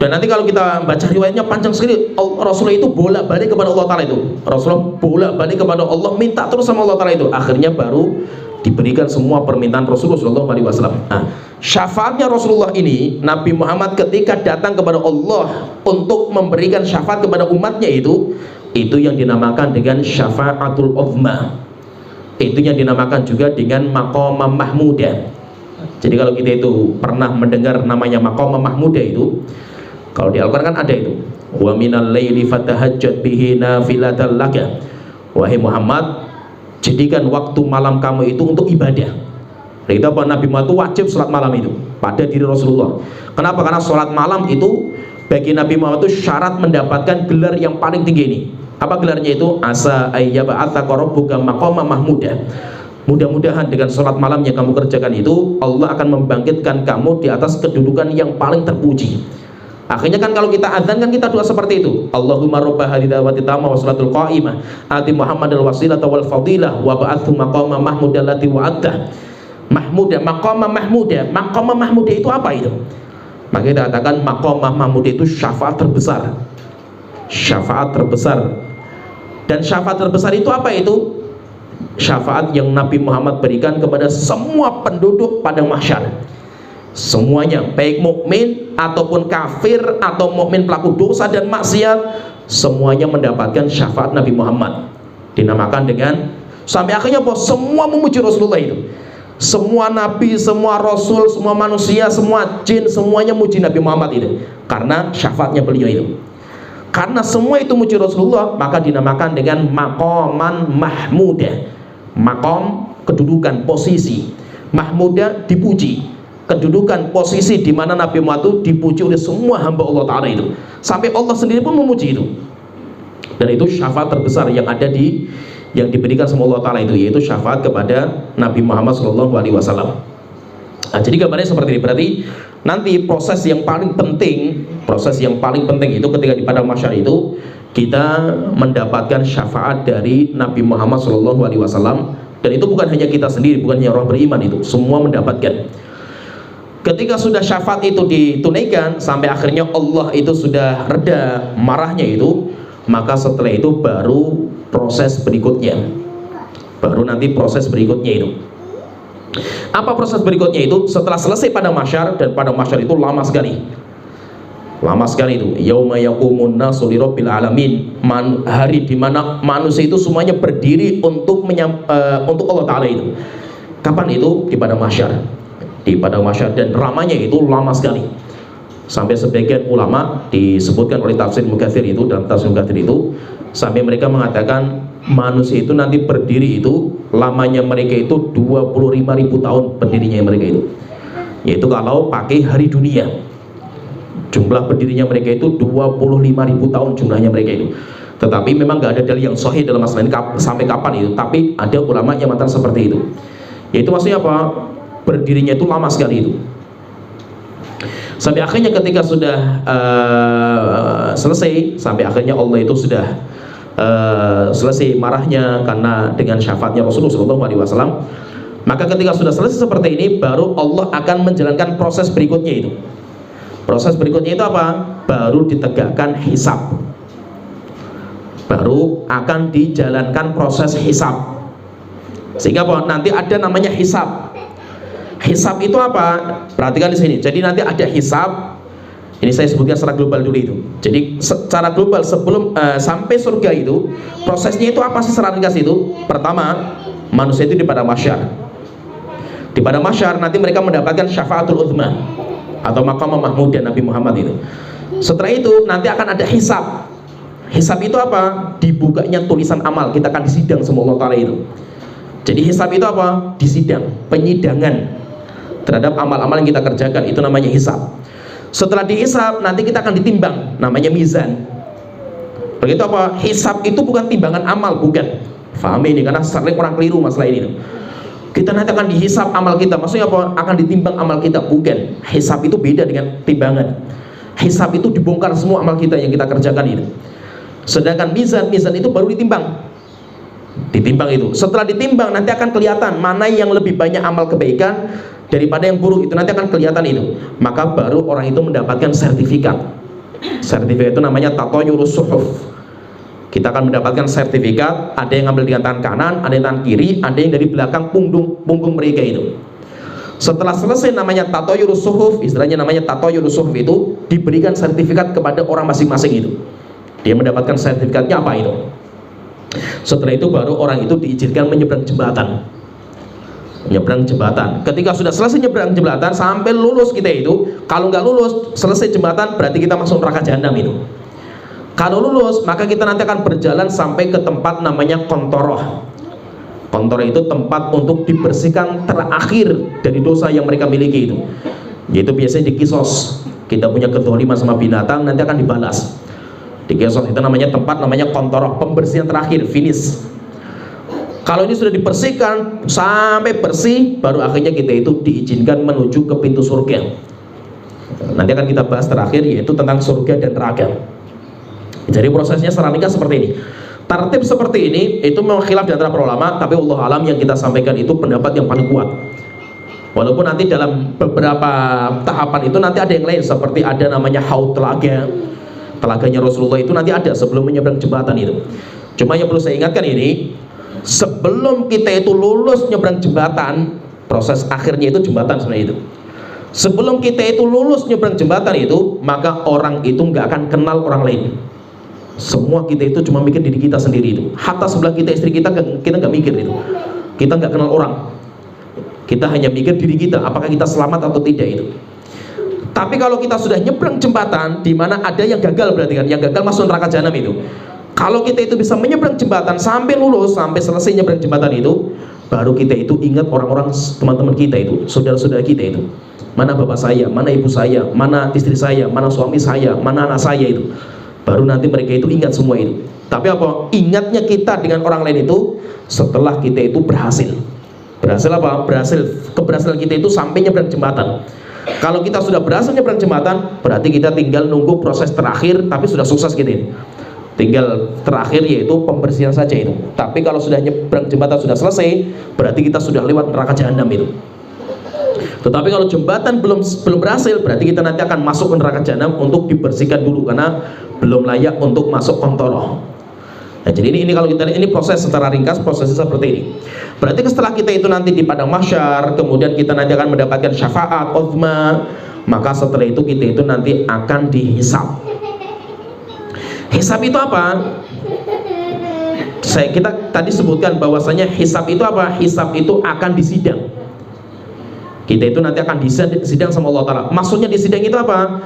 Dan nanti kalau kita baca riwayatnya panjang sekali. Rasulullah itu bolak-balik kepada Allah Ta'ala itu. Rasulullah bolak-balik kepada Allah, minta terus sama Allah Ta'ala itu. Akhirnya baru diberikan semua permintaan Rasulullah SAW. Nah, syafaatnya Rasulullah ini, Nabi Muhammad ketika datang kepada Allah untuk memberikan syafaat kepada umatnya itu yang dinamakan dengan syafaatul uzma. Itu yang dinamakan juga dengan maqamah mahmudah. Jadi kalau kita itu pernah mendengar namanya maqamah mahmudah itu, kalau di Al-Quran kan ada itu, wa minal laili fatahajjat bihi nafilatan laka. Wahai Muhammad, jadikan waktu malam kamu itu untuk ibadah. Kita Nabi Muhammad itu wajib sholat malam itu pada diri Rasulullah. Kenapa? Karena sholat malam itu bagi Nabi Muhammad itu syarat mendapatkan gelar yang paling tinggi ini. Apa gelarnya itu? Asa ayyaba'atsaka rabbuka maqamah mahmudah. Mudah-mudahan dengan sholat malam yang kamu kerjakan itu, Allah akan membangkitkan kamu di atas kedudukan yang paling terpuji. Akhirnya kan kalau kita azan kan kita doa seperti itu. Allahumma rabb hadhihi da'wati tammah wa sholatul qa'imah ati Muhammadal wasilata wal fadilah wa ba'athu maqamah mahmudah allati wa'adtah. Mahmudah, maqamah mahmudah. Maqamah mahmudah itu apa itu? Maka kita katakan maqamah mahmudah itu syafaat terbesar. Syafaat terbesar. Dan syafaat terbesar itu apa itu? Syafaat yang Nabi Muhammad berikan kepada semua penduduk pada mahsyar. Semuanya, baik mukmin ataupun kafir atau mukmin pelaku dosa dan maksiat, semuanya mendapatkan syafaat Nabi Muhammad. Dinamakan dengan, sampai akhirnya bahwa semua memuji Rasulullah itu. Semua nabi, semua rasul, semua manusia, semua jin, semuanya muji Nabi Muhammad itu karena syafaatnya beliau itu. Karena semua itu muji Rasulullah, maka dinamakan dengan maqaman mahmudah. Maqam, kedudukan, posisi. Mahmudah, dipuji. Kedudukan, posisi di mana Nabi Muhammad itu dipuji oleh semua hamba Allah Ta'ala itu. Sampai Allah sendiri pun memuji itu. Dan itu syafaat terbesar yang ada yang diberikan sama Allah Ta'ala itu, yaitu syafaat kepada Nabi Muhammad SAW. Nah, jadi gambarnya seperti ini. Berarti nanti proses yang paling penting itu ketika di padang mahsyar itu kita mendapatkan syafaat dari Nabi Muhammad SAW. Dan itu bukan hanya kita sendiri, bukan hanya orang beriman, itu semua mendapatkan. Ketika sudah syafaat itu ditunaikan sampai akhirnya Allah itu sudah reda marahnya itu, maka setelah itu baru proses berikutnya. Baru nanti proses berikutnya itu. Apa proses berikutnya itu? Setelah selesai padang mahsyar, dan padang mahsyar itu lama sekali. Lama sekali itu. Yauma yaqumun nasu lirabbil alamin. Hari di mana manusia itu semuanya berdiri untuk Allah Ta'ala itu. Kapan itu? Di padang mahsyar. Di padang mahsyar, dan ramanya itu lama sekali. Sampai sebagian ulama disebutkan oleh tafsir Mukatsir itu, dalam tafsir Mukatsir itu, sampai mereka mengatakan manusia itu nanti berdiri itu lamanya mereka itu 25.000 tahun berdirinya mereka itu. yaitu kalau pakai hari dunia. Jumlah berdirinya mereka itu 25.000 tahun jumlahnya mereka itu. Tetapi memang nggak ada dalil yang sahih dalam masalah ini sampai kapan itu. Tapi ada ulama yang mengatakan seperti itu. Yaitu maksudnya apa? Berdirinya itu lama sekali itu. Sampai akhirnya ketika sudah selesai, sampai akhirnya Allah itu sudah selesai marahnya karena dengan syafaatnya Rasulullah SAW. Maka ketika sudah selesai seperti ini, baru Allah akan menjalankan proses berikutnya itu. Proses berikutnya itu apa? Baru ditegakkan hisab. Baru akan dijalankan proses hisab. Sehingga nanti ada namanya hisab. Hisab itu apa? Perhatikan di sini. Jadi nanti ada hisab. Ini saya sebutkan secara global dulu itu. Jadi secara global sebelum sampai surga itu, prosesnya itu apa sih secara ringkas itu? Pertama, manusia itu di padang mahsyar. Di padang mahsyar nanti mereka mendapatkan syafaatul uzma atau maqam mahmud dan Nabi Muhammad itu. Setelah itu nanti akan ada hisab. Hisab itu apa? Dibukanya tulisan amal, kita akan disidang sama Allah Ta'ala itu. Jadi hisab itu apa? Disidang, penyidangan terhadap amal-amal yang kita kerjakan, itu namanya hisab. Setelah dihisab nanti kita akan ditimbang, namanya mizan. Begitu apa? Hisab itu bukan timbangan amal, bukan. Faham ini? Karena sering orang keliru masalah ini. Kita nanti akan dihisab amal kita. Maksudnya apa? Akan ditimbang amal kita, bukan. Hisab itu beda dengan timbangan. Hisab itu dibongkar semua amal kita yang kita kerjakan itu. Sedangkan mizan itu baru ditimbang. Ditimbang itu. Setelah ditimbang nanti akan kelihatan mana yang lebih banyak amal kebaikan daripada yang buruk, itu nanti akan kelihatan itu. Maka baru orang itu mendapatkan sertifikat. Sertifikat itu namanya tatoyurus suhuf. Kita akan mendapatkan sertifikat. Ada yang ngambil dengan tangan kanan, ada yang tangan kiri, ada yang dari belakang punggung mereka itu. Setelah selesai namanya tatoyurus suhuf, istilahnya namanya tatoyurus suhuf itu, diberikan sertifikat kepada orang masing-masing itu. Dia mendapatkan sertifikatnya apa itu. Setelah itu baru orang itu diizinkan menyeberang jembatan. Nyebrang jembatan. Ketika sudah selesai nyebrang jembatan sampai lulus kita itu, kalau nggak lulus selesai jembatan berarti kita masuk neraka jahanam itu. Kalau lulus maka kita nanti akan berjalan sampai ke tempat namanya kontoroh. Kontoroh itu tempat untuk dibersihkan terakhir dari dosa yang mereka miliki itu. Yaitu biasanya di kisos. Kita punya kezaliman sama binatang nanti akan dibalas. Di kisos itu namanya tempat namanya kontoroh, pembersihan terakhir, finish. Kalau ini sudah dibersihkan sampai bersih, baru akhirnya kita itu diizinkan menuju ke pintu surga. Nanti akan kita bahas terakhir, yaitu tentang surga dan neraka. Jadi prosesnya secara ringkas seperti ini. Tertib seperti ini itu memang khilaf di antara para ulama, tapi Allah alam yang kita sampaikan itu pendapat yang paling kuat. Walaupun nanti dalam beberapa tahapan itu nanti ada yang lain, seperti ada namanya haud telaga. Telaganya Rasulullah itu nanti ada sebelum menyeberang jembatan itu. Cuma yang perlu saya ingatkan ini, sebelum kita itu lulus nyebrang jembatan, proses akhirnya itu jembatan sebenarnya itu. Sebelum kita itu lulus nyebrang jembatan itu, maka orang itu nggak akan kenal orang lain. Semua kita itu cuma mikir diri kita sendiri itu. Hatta sebelah kita, istri kita nggak mikir itu. Kita nggak kenal orang. Kita hanya mikir diri kita, apakah kita selamat atau tidak itu. Tapi kalau kita sudah nyebrang jembatan, di mana ada yang gagal berarti kan, yang gagal masuk neraka jahanam itu. Kalau kita itu bisa menyeberang jembatan sampai lulus, sampai selesai nyebrang jembatan itu, baru kita itu ingat orang-orang teman-teman kita itu, saudara-saudara kita itu. Mana bapak saya, mana ibu saya, mana istri saya, mana suami saya, mana anak saya itu. Baru nanti mereka itu ingat semua itu. Tapi apa? Ingatnya kita dengan orang lain itu setelah kita itu berhasil. Berhasil apa? Keberhasilan kita itu sampai nyebrang jembatan. Kalau kita sudah berhasil nyebrang jembatan, berarti kita tinggal nunggu proses terakhir, tapi sudah sukses gitu ini. Tinggal terakhir yaitu pembersihan saja itu. Tapi kalau sudah nyebrang jembatan sudah selesai, berarti kita sudah lewat neraka jahanam itu. Tetapi kalau jembatan belum berhasil, berarti kita nanti akan masuk ke neraka jahanam untuk dibersihkan dulu karena belum layak untuk masuk kontoroh. Nah, jadi ini kalau kita ini proses secara ringkas, prosesnya seperti ini. Berarti setelah kita itu nanti di padang mahsyar, kemudian kita nanti akan mendapatkan syafaat uzma, maka setelah itu kita itu nanti akan dihisab. Hisab itu apa? Kita tadi sebutkan bahwasanya hisab itu apa? Hisab itu akan disidang. Kita itu nanti akan disidang sama Allah Ta'ala. Maksudnya disidang itu apa?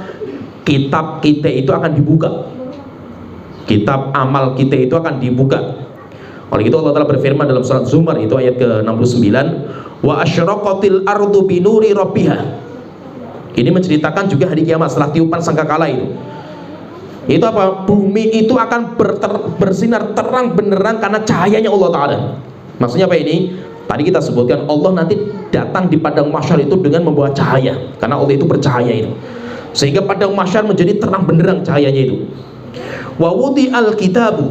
Kitab kita itu akan dibuka. Kitab amal kita itu akan dibuka. Oleh itu Allah Ta'ala berfirman dalam surat Zumar itu ayat ke-69, wa asyraqatil ardu binuri rabbiha. Ini menceritakan juga hari kiamat setelah tiupan sangkakala itu. Itu apa? Bumi itu akan bersinar terang benerang karena cahayanya Allah Ta'ala. Maksudnya apa ini? Tadi kita sebutkan Allah nanti datang di padang mahsyar itu dengan membawa cahaya, karena Allah itu bercahaya itu, sehingga padang mahsyar menjadi terang benderang cahayanya itu. Wa wudi al-kitabu,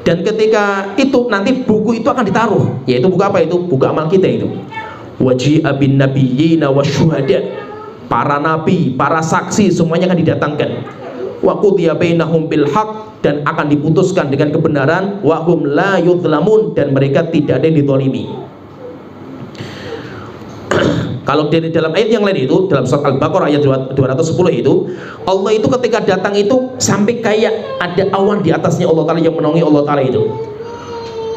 dan ketika itu nanti buku itu akan ditaruh, yaitu buku apa itu? Buku amal kita itu. Waji'a bin nabiyyina wasyuhada, para nabi, para saksi semuanya akan didatangkan. Wa qudiya bainahum bil haqq, dan akan diputuskan dengan kebenaran. Wa hum la yudhlamun, dan mereka tidak ada yang dizalimi. Kalau dari dalam ayat yang lain itu, dalam surat Al-Baqarah ayat 210 itu, Allah itu ketika datang itu sampai kayak ada awan di atasnya Allah Ta'ala yang menaungi Allah Ta'ala itu.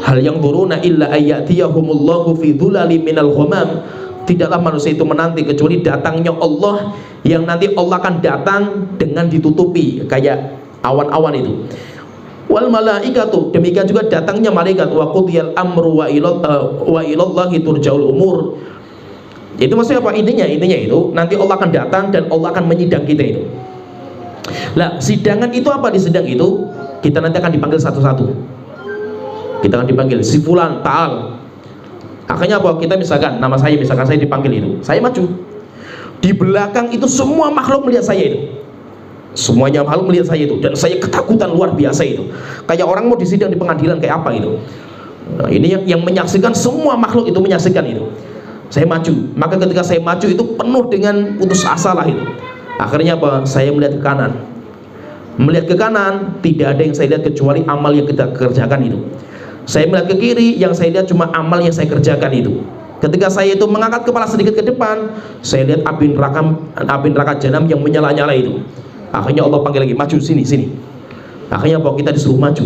Hal yang turuna illa ayyatiyahumullahu fi dhulali minal ghamam, tidaklah manusia itu menanti kecuali datangnya Allah, yang nanti Allah akan datang dengan ditutupi kayak awan-awan itu. Wal malaikatu, demikian juga datangnya malaikat. Wa qudiyal amru wa ilallahi turja'ul umur. Itu maksudnya apa? Intinya itu nanti Allah akan datang dan Allah akan menyidang kita itu. Lah, sidangan itu apa? Di sidang itu kita nanti akan dipanggil satu-satu. Kita akan dipanggil si fulan ta'al. Akhirnya apa? Kita misalkan nama saya, misalkan saya dipanggil itu, saya maju. Di belakang itu semua makhluk melihat saya itu. Semuanya makhluk melihat saya itu, dan saya ketakutan luar biasa itu. Kayak orang mau disidang di pengadilan kayak apa itu. Nah, ini yang menyaksikan, semua makhluk itu menyaksikan itu. Saya maju, maka ketika saya maju itu penuh dengan putus asa lah itu. Akhirnya apa? Saya melihat ke kanan. Melihat ke kanan, tidak ada yang saya lihat kecuali amal yang kita kerjakan itu. Saya melihat ke kiri, yang saya lihat cuma amal yang saya kerjakan itu. Ketika saya itu mengangkat kepala sedikit ke depan, saya lihat api neraka jahanam yang menyala-nyala itu. Akhirnya Allah panggil lagi, maju sini. Akhirnya apa? Kita disuruh maju.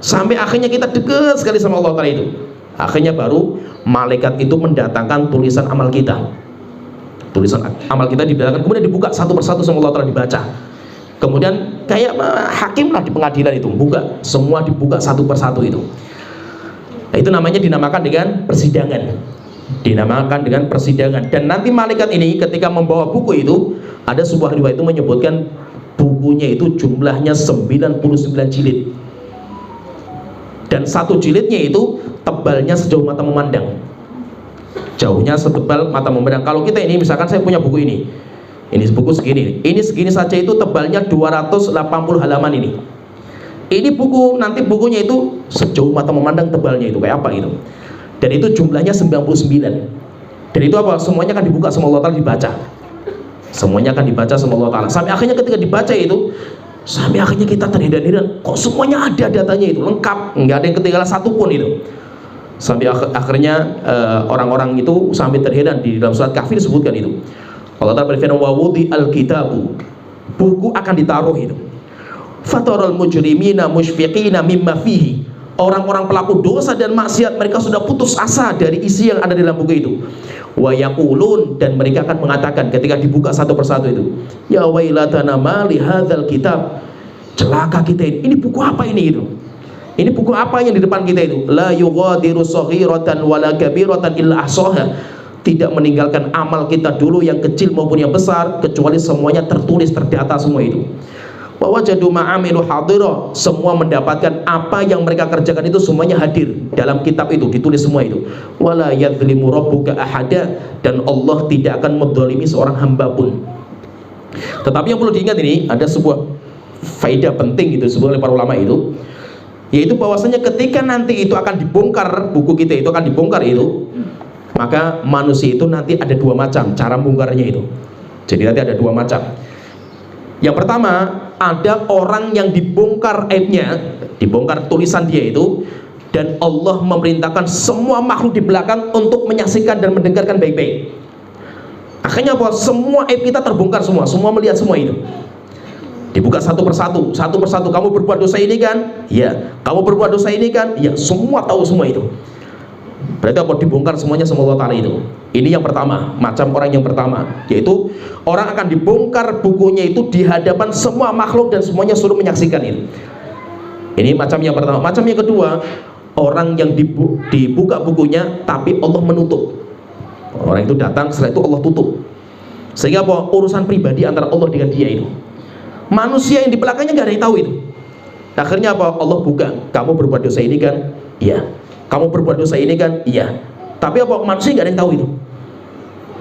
Sampai akhirnya kita dekat sekali sama Allah Ta'ala itu. Akhirnya baru malaikat itu mendatangkan tulisan amal kita. Tulisan amal kita didatangkan, kemudian dibuka satu persatu sama Allah Ta'ala, dibaca. Kemudian kayak hakim lah di pengadilan itu, buka, semua dibuka satu persatu itu. Nah, itu namanya dinamakan dengan persidangan. Dinamakan dengan persidangan. Dan nanti malaikat ini ketika membawa buku itu, ada sebuah riwayat itu menyebutkan bukunya itu jumlahnya 99 jilid. Dan satu jilidnya itu tebalnya sejauh mata memandang. Jauhnya setebal mata memandang. Kalau kita ini misalkan saya punya buku ini buku segini, ini segini saja itu tebalnya 280 halaman ini. Ini buku, nanti bukunya itu sejauh mata memandang tebalnya itu kayak apa itu. Dan itu jumlahnya 99. Dan itu apa? Semuanya akan dibuka sama Allah Ta'ala, dibaca. Semuanya akan dibaca sama Allah Ta'ala. Sampai akhirnya ketika dibaca itu, sampai akhirnya kita terheran-heran, kok semuanya ada datanya itu, lengkap, nggak ada yang ketinggalan satupun itu. Sampai akhirnya orang-orang itu sampai terheran. Di dalam surat Kahfi disebutkan itu. Allah Ta'ala berfirman, wa wudi al-kitabu, buku akan ditaruh itu. Fataral mujrimina musyfiqina mimma fihi, orang-orang pelaku dosa dan maksiat mereka sudah putus asa dari isi yang ada dalam buku itu. Wa yaqulun, dan mereka akan mengatakan ketika dibuka satu persatu itu, ya wailatana ma li hadzal kitab, celaka kita ini buku apa ini itu? Ini buku apa yang di depan kita itu? La yughadiru saghiratan wala kabiratan illa ahsaha, tidak meninggalkan amal kita dulu yang kecil maupun yang besar, kecuali semuanya tertulis, terdata semua itu. Wa wajadu ma'amilu hadira, semua mendapatkan apa yang mereka kerjakan itu semuanya hadir dalam kitab itu, ditulis semua itu. Wala yadzlimu rabbuka ahada, dan Allah tidak akan menzalimi seorang hamba pun. Tetapi yang perlu diingat ini, ada sebuah faedah penting itu disebut oleh para ulama itu, yaitu bahwasanya ketika nanti itu akan dibongkar, buku kita itu akan dibongkar itu, maka manusia itu nanti ada dua macam cara membongkarnya itu. Jadi nanti ada dua macam. Yang pertama, ada orang yang dibongkar aibnya, dibongkar tulisan dia itu, dan Allah memerintahkan semua makhluk di belakang untuk menyaksikan dan mendengarkan baik-baik. Akhirnya apa? Semua aib kita terbongkar semua melihat semua itu. Dibuka satu persatu. Kamu berbuat dosa ini kan? Ya. Kamu berbuat dosa ini kan? Ya. Semua tahu semua itu. Berarti apa? Dibongkar semuanya sama Allah Ta'ala itu. Ini yang pertama, macam orang yang pertama, yaitu orang akan dibongkar bukunya itu di hadapan semua makhluk dan semuanya suruh menyaksikan itu. Ini macam yang pertama. Macam yang kedua, orang yang dibuka bukunya tapi Allah menutup. Orang itu datang, setelah itu Allah tutup. Sehingga apa? Urusan pribadi antara Allah dengan dia itu. Manusia yang di belakangnya nggak ada yang tahu itu. Akhirnya apa? Allah buka, kamu berbuat dosa ini kan? Iya. Kamu berbuat dosa ini kan? Iya. Tapi apa? Manusia nggak ada yang tahu itu.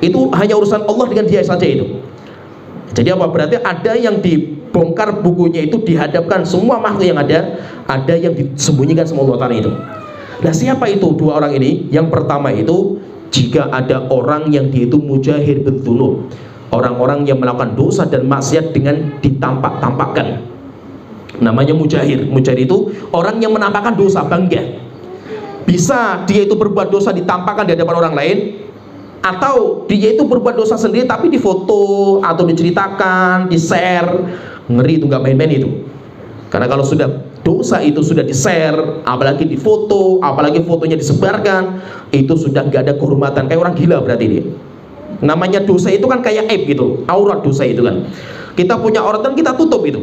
Itu hanya urusan Allah dengan dia saja itu. Jadi apa? Berarti ada yang dibongkar bukunya itu, dihadapkan semua makhluk yang ada yang disembunyikan sama Allah Ta'ala itu. Nah, siapa itu dua orang ini? Yang pertama itu, jika ada orang yang dia itu mujahir bidzunub, orang-orang yang melakukan dosa dan maksiat dengan ditampak-tampakkan, namanya mujahir. Mujahir itu orang yang menampakkan dosa, bangga. Bisa dia itu berbuat dosa ditampakkan di hadapan orang lain, atau dia itu berbuat dosa sendiri tapi difoto atau diceritakan, di-share. Ngeri itu, nggak main-main itu. Karena kalau sudah dosa itu sudah di-share, apalagi difoto, apalagi fotonya disebarkan, itu sudah nggak ada kehormatan, kayak orang gila berarti dia. Namanya dosa itu kan kayak aib gitu, aurat dosa itu kan. Kita punya aurat dan kita tutup itu.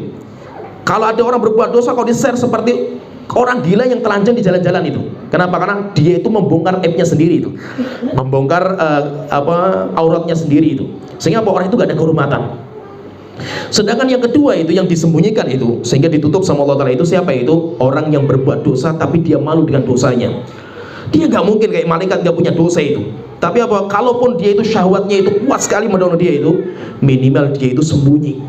Kalau ada orang berbuat dosa, kalau di-share seperti orang gila yang telanjang di jalan-jalan itu. Kenapa? Karena dia itu membongkar aibnya sendiri itu, membongkar auratnya sendiri itu. Sehingga orang itu gak ada kehormatan. Sedangkan yang kedua itu yang disembunyikan itu, sehingga ditutup sama Allah Ta'ala itu, siapa itu? Orang yang berbuat dosa tapi dia malu dengan dosanya. Dia gak mungkin kayak malaikat gak punya dosa itu. Tapi apa? Kalaupun dia itu syahwatnya itu kuat sekali mendorong dia itu, minimal dia itu sembunyi.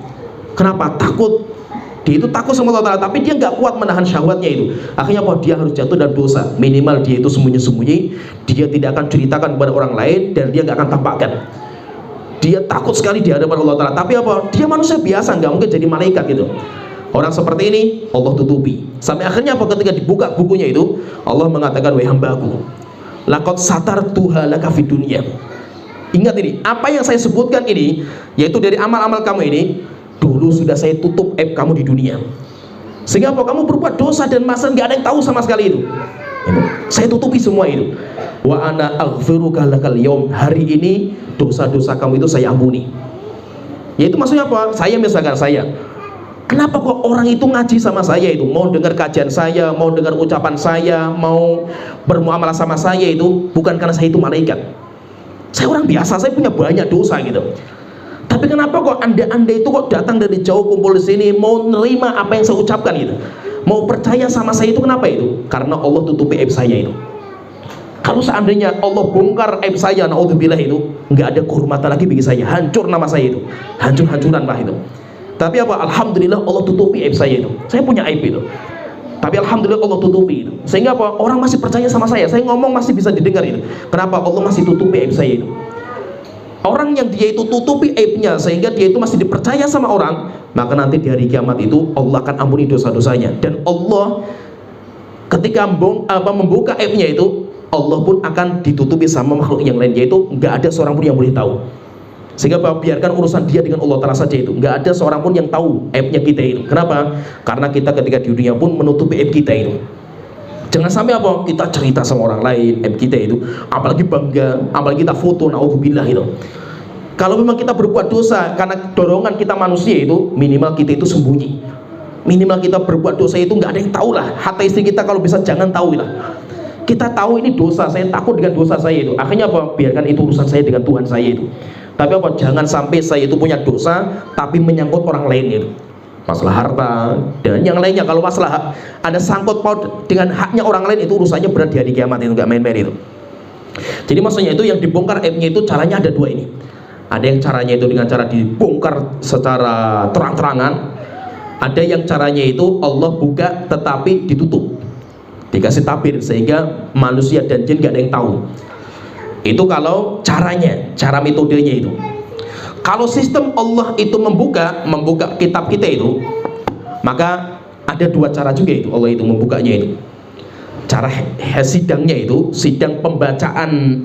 Kenapa? Takut. Dia itu takut sama Allah Ta'ala, tapi dia nggak kuat menahan syahwatnya itu. Akhirnya apa? Dia harus jatuh dalam dosa. Minimal dia itu sembunyi-sembunyi, dia tidak akan ceritakan kepada orang lain, dan dia nggak akan tampakkan. Dia takut sekali di hadapan Allah Ta'ala. Tapi apa? Dia manusia biasa, nggak mungkin jadi malaikat gitu. Orang seperti ini Allah tutupi. Sampai akhirnya apa? Ketika dibuka bukunya itu, Allah mengatakan, wahai hambaku, laqad satartuha laka fid dunya. Ingat ini, apa yang saya sebutkan ini, yaitu dari amal-amal kamu ini, dulu sudah saya tutup aib kamu di dunia. Sehingga apa? Kamu berbuat dosa dan maksiat nggak ada yang tahu sama sekali itu. Saya tutupi semua itu. Wa ana aghfiruka lakal yaum. Hari ini dosa-dosa kamu itu saya ampuni. Yaitu maksudnya apa? Saya misalkan saya, kenapa kok orang itu ngaji sama saya itu, mau dengar kajian saya, mau dengar ucapan saya, mau bermuamalah sama saya itu, bukan karena saya itu malaikat. Saya orang biasa, saya punya banyak dosa gitu. Tapi kenapa kok anda itu kok datang dari jauh kumpul di sini, mau nerima apa yang saya ucapkan gitu, mau percaya sama saya itu, kenapa itu? Karena Allah tutupi aib saya itu. Kalau seandainya Allah bongkar aib saya, naudzubillah, itu nggak ada kehormatan lagi bagi saya, hancur nama saya itu, hancur-hancuran lah itu. Tapi apa? Alhamdulillah Allah tutupi aib saya itu. Saya punya aib itu, tapi alhamdulillah Allah tutupi itu. Sehingga apa? Orang masih percaya sama saya ngomong masih bisa didengar itu. Kenapa? Allah masih tutupi aib saya itu. Orang yang dia itu tutupi aibnya sehingga dia itu masih dipercaya sama orang, maka nanti di hari kiamat itu Allah akan ampuni dosa-dosanya. Dan Allah ketika membuka aibnya itu, Allah pun akan ditutupi sama makhluk yang lain, yaitu nggak ada seorang pun yang boleh tahu. Sehingga biarkan urusan dia dengan Allah Ta'ala saja itu, nggak ada seorang pun yang tahu aibnya kita itu. Kenapa? Karena kita ketika di dunia pun menutupi aib kita itu. Jangan sampai apa? Kita cerita sama orang lain aib kita itu, apalagi bangga, apalagi kita foto, naudzubillah itu. Kalau memang kita berbuat dosa karena dorongan kita manusia itu, minimal kita itu sembunyi. Minimal kita berbuat dosa itu nggak ada yang tahu lah. Hatta istri kita kalau bisa jangan tahu lah. Kita tahu ini dosa, saya takut dengan dosa saya itu. Akhirnya apa? Biarkan itu urusan saya dengan Tuhan saya itu. Tapi apa? Jangan sampai saya itu punya dosa tapi menyangkut orang lain itu. Masalah harta dan yang lainnya. Kalau masalah ada sangkut paut dengan haknya orang lain, itu urusannya berat di hari kiamat itu, nggak main-main itu. Jadi maksudnya itu yang dibongkar aibnya itu caranya ada dua ini. Ada yang caranya itu dengan cara dibongkar secara terang-terangan, ada yang caranya itu Allah buka tetapi ditutup, dikasih tabir sehingga manusia dan jin nggak ada yang tahu. Itu kalau caranya, cara metodenya itu. Kalau sistem Allah itu membuka kitab kita itu, maka ada dua cara juga itu Allah itu membukanya itu. Cara sidangnya itu, sidang pembacaan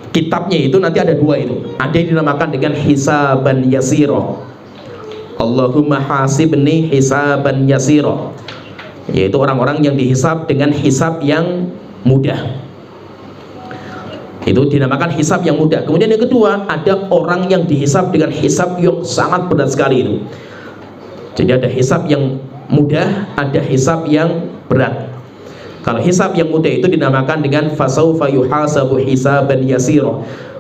kitabnya itu nanti ada dua itu. Ada yang dinamakan dengan hisaban yasiro. Allahumma hasibni hisaban yasiro, yaitu orang-orang yang dihisab dengan hisab yang mudah. Itu dinamakan hisab yang mudah. Kemudian yang kedua, ada orang yang dihisab dengan hisab yang sangat berat sekali itu. Jadi ada hisab yang mudah, ada hisab yang berat. Kalau hisab yang mudah itu dinamakan dengan fasaufa yuhasabu hisaban yasira.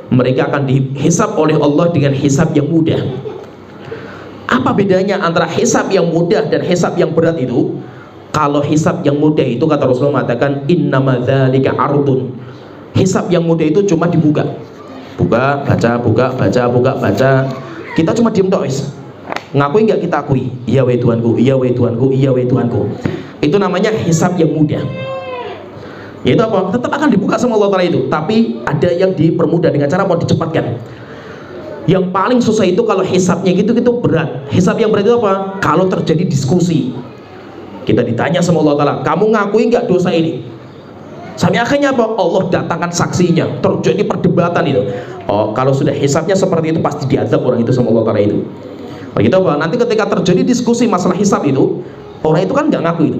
mereka akan dihisab oleh Allah dengan hisab yang mudah. Apa bedanya antara hisab yang mudah dan hisab yang berat itu? Kalau hisab yang mudah itu, kata Rasulullah mengatakan, innama dzalika ardun. Hisab yang mudah itu cuma dibuka, buka, baca, buka, baca, buka, baca. Kita cuma diem tok wis. Ngakui nggak kita akui? Iya wahai Tuhanku, iya wahai Tuhanku, iya wahai Tuhanku. Itu namanya hisab yang mudah. Yaitu apa? Tetap akan dibuka sama Allah Ta'ala itu, tapi ada yang dipermudah dengan cara mau dicepatkan. Yang paling susah itu kalau hisabnya gitu berat. Hisab yang berat itu apa? Kalau terjadi diskusi, kita ditanya sama Allah Ta'ala, kamu ngakui nggak dosa ini? Sampai akhirnya apa? Allah datangkan saksinya, terjadi perdebatan itu. Oh, kalau sudah hisabnya seperti itu pasti diazab orang itu sama Allah Ta'ala itu. Nah, gitu apa? Nanti ketika terjadi diskusi masalah hisab itu, orang itu kan nggak ngaku itu.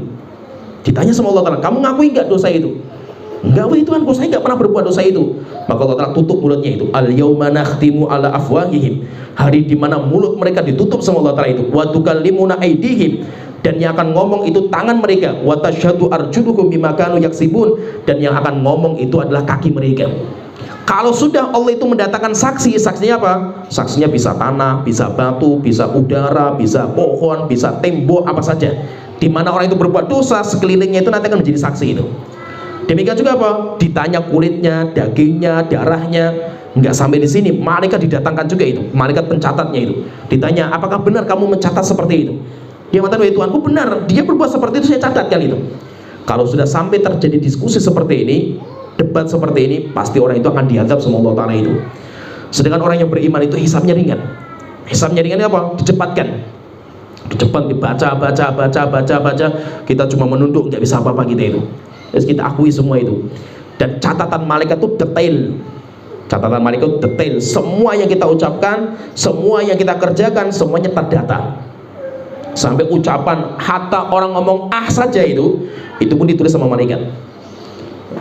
Ditanya sama Allah Ta'ala, kamu ngakui nggak dosa itu? Enggak, wahai Tuhanku, saya nggak pernah berbuat dosa itu. Maka Allah Ta'ala tutup mulutnya itu. Al-yauma nakhtimu ala afwahihim. Hari dimana mulut mereka ditutup sama Allah Ta'ala itu. Wa tukallimuna aydihim. Dan yang akan ngomong itu tangan mereka. Wa tasyhadu arjuluhum bima kanu yaksibun. Dan yang akan ngomong itu adalah kaki mereka. Kalau sudah Allah itu mendatangkan saksi, saksinya apa? Saksinya bisa tanah, bisa batu, bisa udara, bisa pohon, bisa tembok, apa saja. Di mana orang itu berbuat dosa, sekelilingnya itu nanti akan menjadi saksi itu. Demikian juga apa? Ditanya kulitnya, dagingnya, darahnya. Enggak sampai di sini, malaikat didatangkan juga itu, malaikat pencatatnya itu. Ditanya, apakah benar kamu mencatat seperti itu? Dia mengatakan, wahai Tuhanku, benar, dia berbuat seperti itu, saya catatkan itu. Kalau sudah sampai terjadi diskusi seperti ini, debat seperti ini, pasti orang itu akan diazab sama Allah Ta'ala itu. Sedangkan orang yang beriman itu hisabnya ringan. Hisabnya ringan apa? Dicepatkan. Cepat dibaca, baca. Kita cuma menunduk, nggak bisa apa-apa kita itu. Terus kita akui semua itu. Dan catatan malaikat itu detail. Catatan malaikat itu detail. Semua yang kita ucapkan, semua yang kita kerjakan, semuanya terdata. Sampai ucapan, hatta orang ngomong saja itu pun ditulis sama malaikat.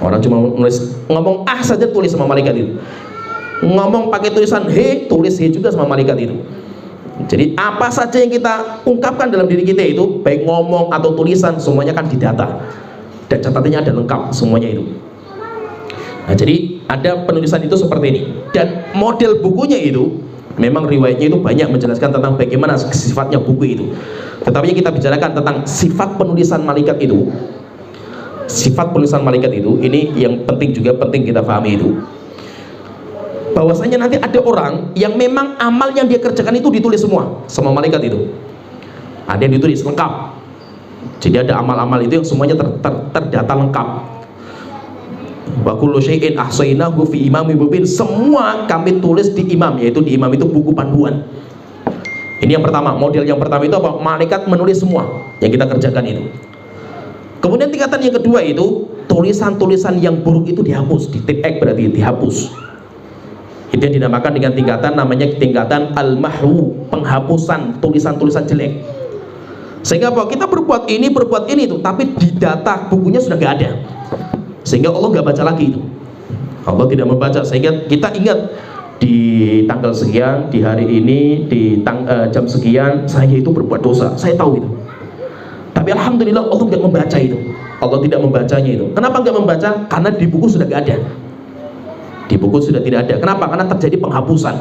Orang cuma ngomong saja tulis sama malaikat itu. Ngomong pakai tulisan he, tulis he juga sama malaikat itu. Jadi apa saja yang kita ungkapkan dalam diri kita itu, baik ngomong atau tulisan, semuanya kan didata. Dan catatannya ada lengkap semuanya itu. Nah, jadi ada penulisan itu seperti ini. Dan model bukunya itu, memang riwayatnya itu banyak menjelaskan tentang bagaimana sifatnya buku itu. Tetapi kita bicarakan tentang sifat penulisan malaikat itu. Sifat penulisan malaikat itu, ini yang penting juga, penting kita pahami itu. Bahwasanya nanti ada orang yang memang amal yang dia kerjakan itu ditulis semua sama malaikat itu. Ada yang ditulis lengkap. Jadi ada amal-amal itu yang semuanya terdata lengkap. Wa kullu syai'in ahsaynahu fi imamin mubin. Semua kami tulis di imam, yaitu di imam itu buku panduan. Ini yang pertama, model yang pertama itu apa? Malaikat menulis semua yang kita kerjakan itu. Kemudian tingkatan yang kedua itu, tulisan-tulisan yang buruk itu dihapus, di tip X berarti dihapus. Itu yang dinamakan dengan tingkatan, namanya tingkatan al-mahru, penghapusan tulisan-tulisan jelek. Sehingga apa? Kita berbuat ini itu, tapi di data bukunya sudah nggak ada. Sehingga Allah nggak baca lagi itu. Allah tidak membaca. Sehingga kita ingat di tanggal sekian, di hari ini, di jam sekian, saya itu berbuat dosa. Saya tahu itu. Tapi alhamdulillah Allah nggak membaca itu. Allah tidak membacanya itu. Kenapa nggak membaca? Karena di buku sudah nggak ada. Di buku sudah tidak ada. Kenapa? Karena terjadi penghapusan.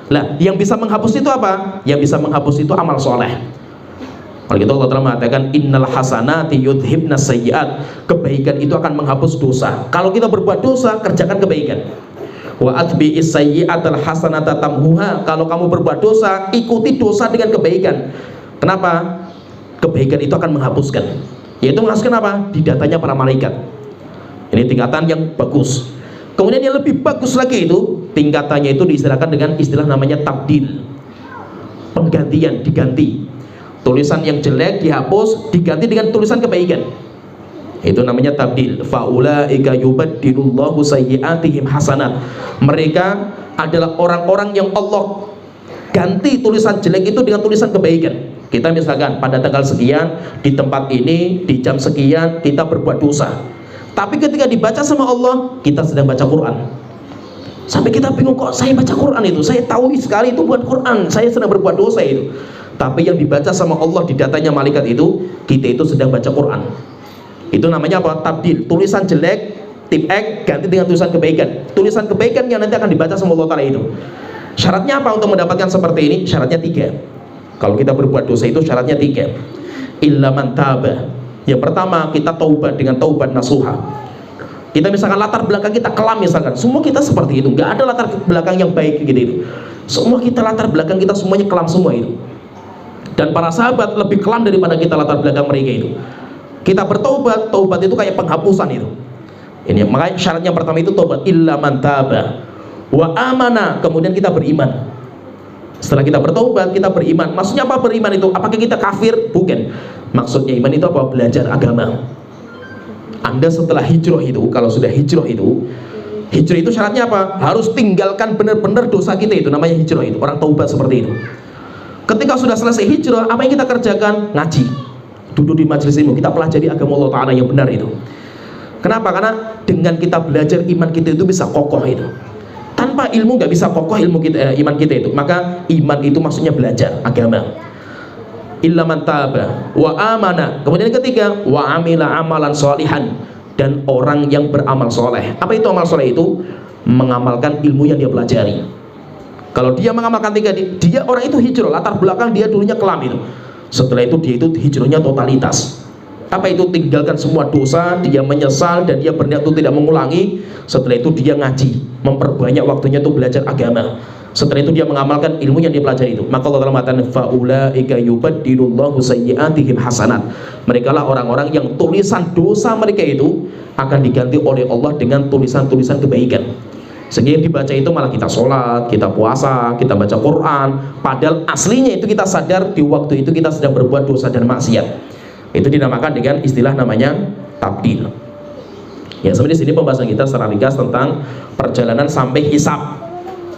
Lah, yang bisa menghapus itu apa? Yang bisa menghapus itu amal soleh. Kalau gitu Allah Ta'ala mengatakan innal hasanati yudhibnas sayyiat. Kebaikan itu akan menghapus dosa. Kalau kita berbuat dosa, kerjakan kebaikan. Wa atbi'is sayyi'atal hasanata tamhuha. Kalau kamu berbuat dosa, ikuti dosa dengan kebaikan. Kenapa? Kebaikan itu akan menghapuskan. Yaitu menghapuskan apa? Di datanya para malaikat. Ini tingkatan yang bagus. Kemudian yang lebih bagus lagi itu, tingkatannya itu diistilahkan dengan istilah namanya tabdil. Penggantian, diganti. Tulisan yang jelek dihapus, diganti dengan tulisan kebaikan. Itu namanya tabdil. Faulaika yubaddilullahu sayyi'atihim hasanat. Mereka adalah orang-orang yang Allah ganti tulisan jelek itu dengan tulisan kebaikan. Kita misalkan pada tanggal sekian, di tempat ini, di jam sekian, kita berbuat dosa. Tapi ketika dibaca sama Allah, kita sedang baca Quran. Sampai kita bingung, kok saya baca Quran itu? Saya tahu sekali itu bukan Quran, saya sedang berbuat dosa itu. Tapi yang dibaca sama Allah di datanya malaikat itu, kita itu sedang baca Quran. Itu namanya apa? Tabdil. Tulisan jelek tip X ganti dengan tulisan kebaikan. Tulisan kebaikan yang nanti akan dibaca sama Allah Ta'ala itu. Syaratnya apa untuk mendapatkan seperti ini? Syaratnya 3. Kalau kita berbuat dosa itu syaratnya 3. Illa man taba. Yang pertama, kita taubat dengan taubat nasuha. Kita misalkan latar belakang kita kelam misalkan, semua kita seperti itu, nggak ada latar belakang yang baik gitu itu. Semua kita latar belakang kita semuanya kelam semua itu. Dan para sahabat lebih kelam daripada kita latar belakang mereka itu. Kita bertaubat, taubat itu kayak penghapusan itu. Ini makanya syaratnya pertama itu taubat illa man taba wa amana, kemudian kita beriman. Setelah kita bertaubat, kita beriman. Maksudnya apa beriman itu? Apakah kita kafir? Bukan. Maksudnya iman itu apa? Belajar agama. Anda setelah hijrah itu, kalau sudah hijrah itu syaratnya apa? Harus tinggalkan benar-benar dosa kita itu, namanya hijrah itu. Orang taubat seperti itu. Ketika sudah selesai hijrah, apa yang kita kerjakan? Ngaji. Duduk di majelis ilmu, kita pelajari agama Allah Ta'ala yang benar itu. Kenapa? Karena dengan kita belajar, iman kita itu bisa kokoh itu. Tanpa ilmu nggak bisa kokoh ilmu kita, iman kita itu. Maka iman itu maksudnya belajar agama. Illa man taba wa amana. Kemudian yang ketiga, wa amila amalan sholihan, dan orang yang beramal soleh. Apa itu amal soleh itu? Mengamalkan ilmu yang dia pelajari. Kalau dia mengamalkan 3, dia orang itu hijrah. Latar belakang dia dulunya kelam itu. Setelah itu dia itu hijrahnya totalitas. Apa itu? Tinggalkan semua dosa, dia menyesal dan dia berniat untuk tidak mengulangi. Setelah itu dia ngaji, memperbanyak waktunya untuk belajar agama. Setelah itu dia mengamalkan ilmu yang dia pelajari itu. Maka Allah Ta'ala mengatakan faulaika yubaddilullahu sayyi'atihim hasanat. Mereka lah orang-orang yang tulisan dosa mereka itu akan diganti oleh Allah dengan tulisan-tulisan kebaikan. Sehingga yang dibaca itu malah kita sholat, kita puasa, kita baca Quran. Padahal aslinya itu kita sadar di waktu itu kita sedang berbuat dosa dan maksiat. Itu dinamakan dengan istilah namanya tabdil. Ya, sampai di sini pembahasan kita secara ringkas tentang perjalanan sampai hisab.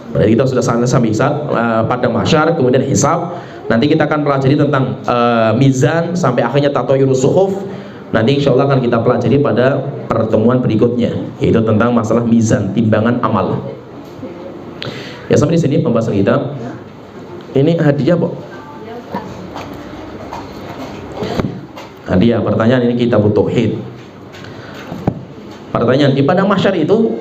Berarti kita sudah sampai hisab, pada mahsyar, kemudian hisab. Nanti kita akan pelajari tentang mizan sampai akhirnya tatoyurus suhuf. Nanti insya Allah akan kita pelajari pada pertemuan berikutnya, yaitu tentang masalah mizan, timbangan amal. Ya, sampai di sini pembahasan kita. Ini hadiah, Pak. Hadiah, pertanyaan ini kita butuh hit. Pertanyaan, di padang mahsyar itu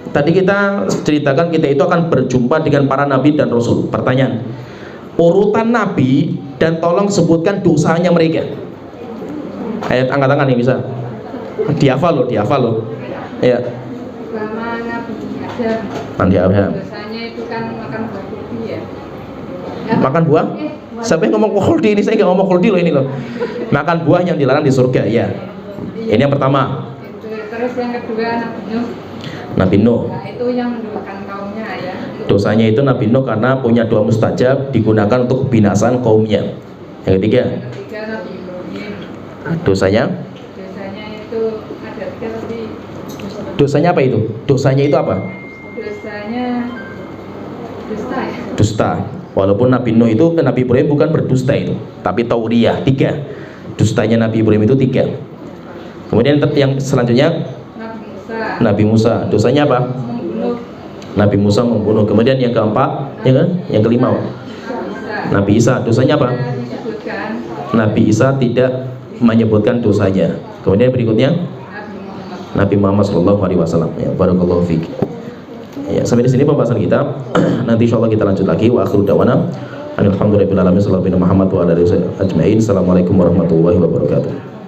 tadi kita ceritakan kita itu akan berjumpa dengan para nabi dan rasul. Pertanyaan, urutan nabi dan tolong sebutkan dosanya mereka. Ayat angkat tangan nih bisa. Dihafal loh. Ya. Selama Nabi Adam. Nabi Adam. Dosanya itu kan makan buah khuldi ya. Makan buah? Siapa yang ngomong khuldi ini? Saya nggak ngomong khuldi loh ini loh. Makan buah yang dilarang di surga, ya. Ini yang pertama. Terus yang kedua Nabi Nuh. Nabi Nuh. Nah, itu yang mendoakan kaumnya ya. Dosanya itu Nabi Nuh karena punya doa mustajab, digunakan untuk kebinasaan kaumnya. Yang ketiga. Yang ketiga Nabi Ibrahim. Dosanya? Dosanya itu ada 3 tapi. Dosanya apa itu? Dosanya itu apa? Dosanya dusta ya. Dusta. Walaupun Nabi Nuh itu, Nabi Ibrahim bukan berdusta itu, tapi tauriyah. 3. Dustanya Nabi Ibrahim itu 3. Kemudian yang selanjutnya Nabi Musa. Dosanya apa? Membunuh. Nabi Musa membunuh. Kemudian yang keempat, ya kan? Yang kelima, Nabi Isa. Dosanya apa? Nabi Isa tidak menyebutkan dosanya. Kemudian berikutnya Nabi Muhammad SAW. Ya, barakallahu fiik. Ya, sampai di sini pembahasan kita. Nanti insyaallah kita lanjut lagi. Wa akhiru da'wana alhamdulillahirabbil alamin. Sallallahu alaihi Muhammad wa ala alihi ajmain. Assalamualaikum warahmatullahi wabarakatuh.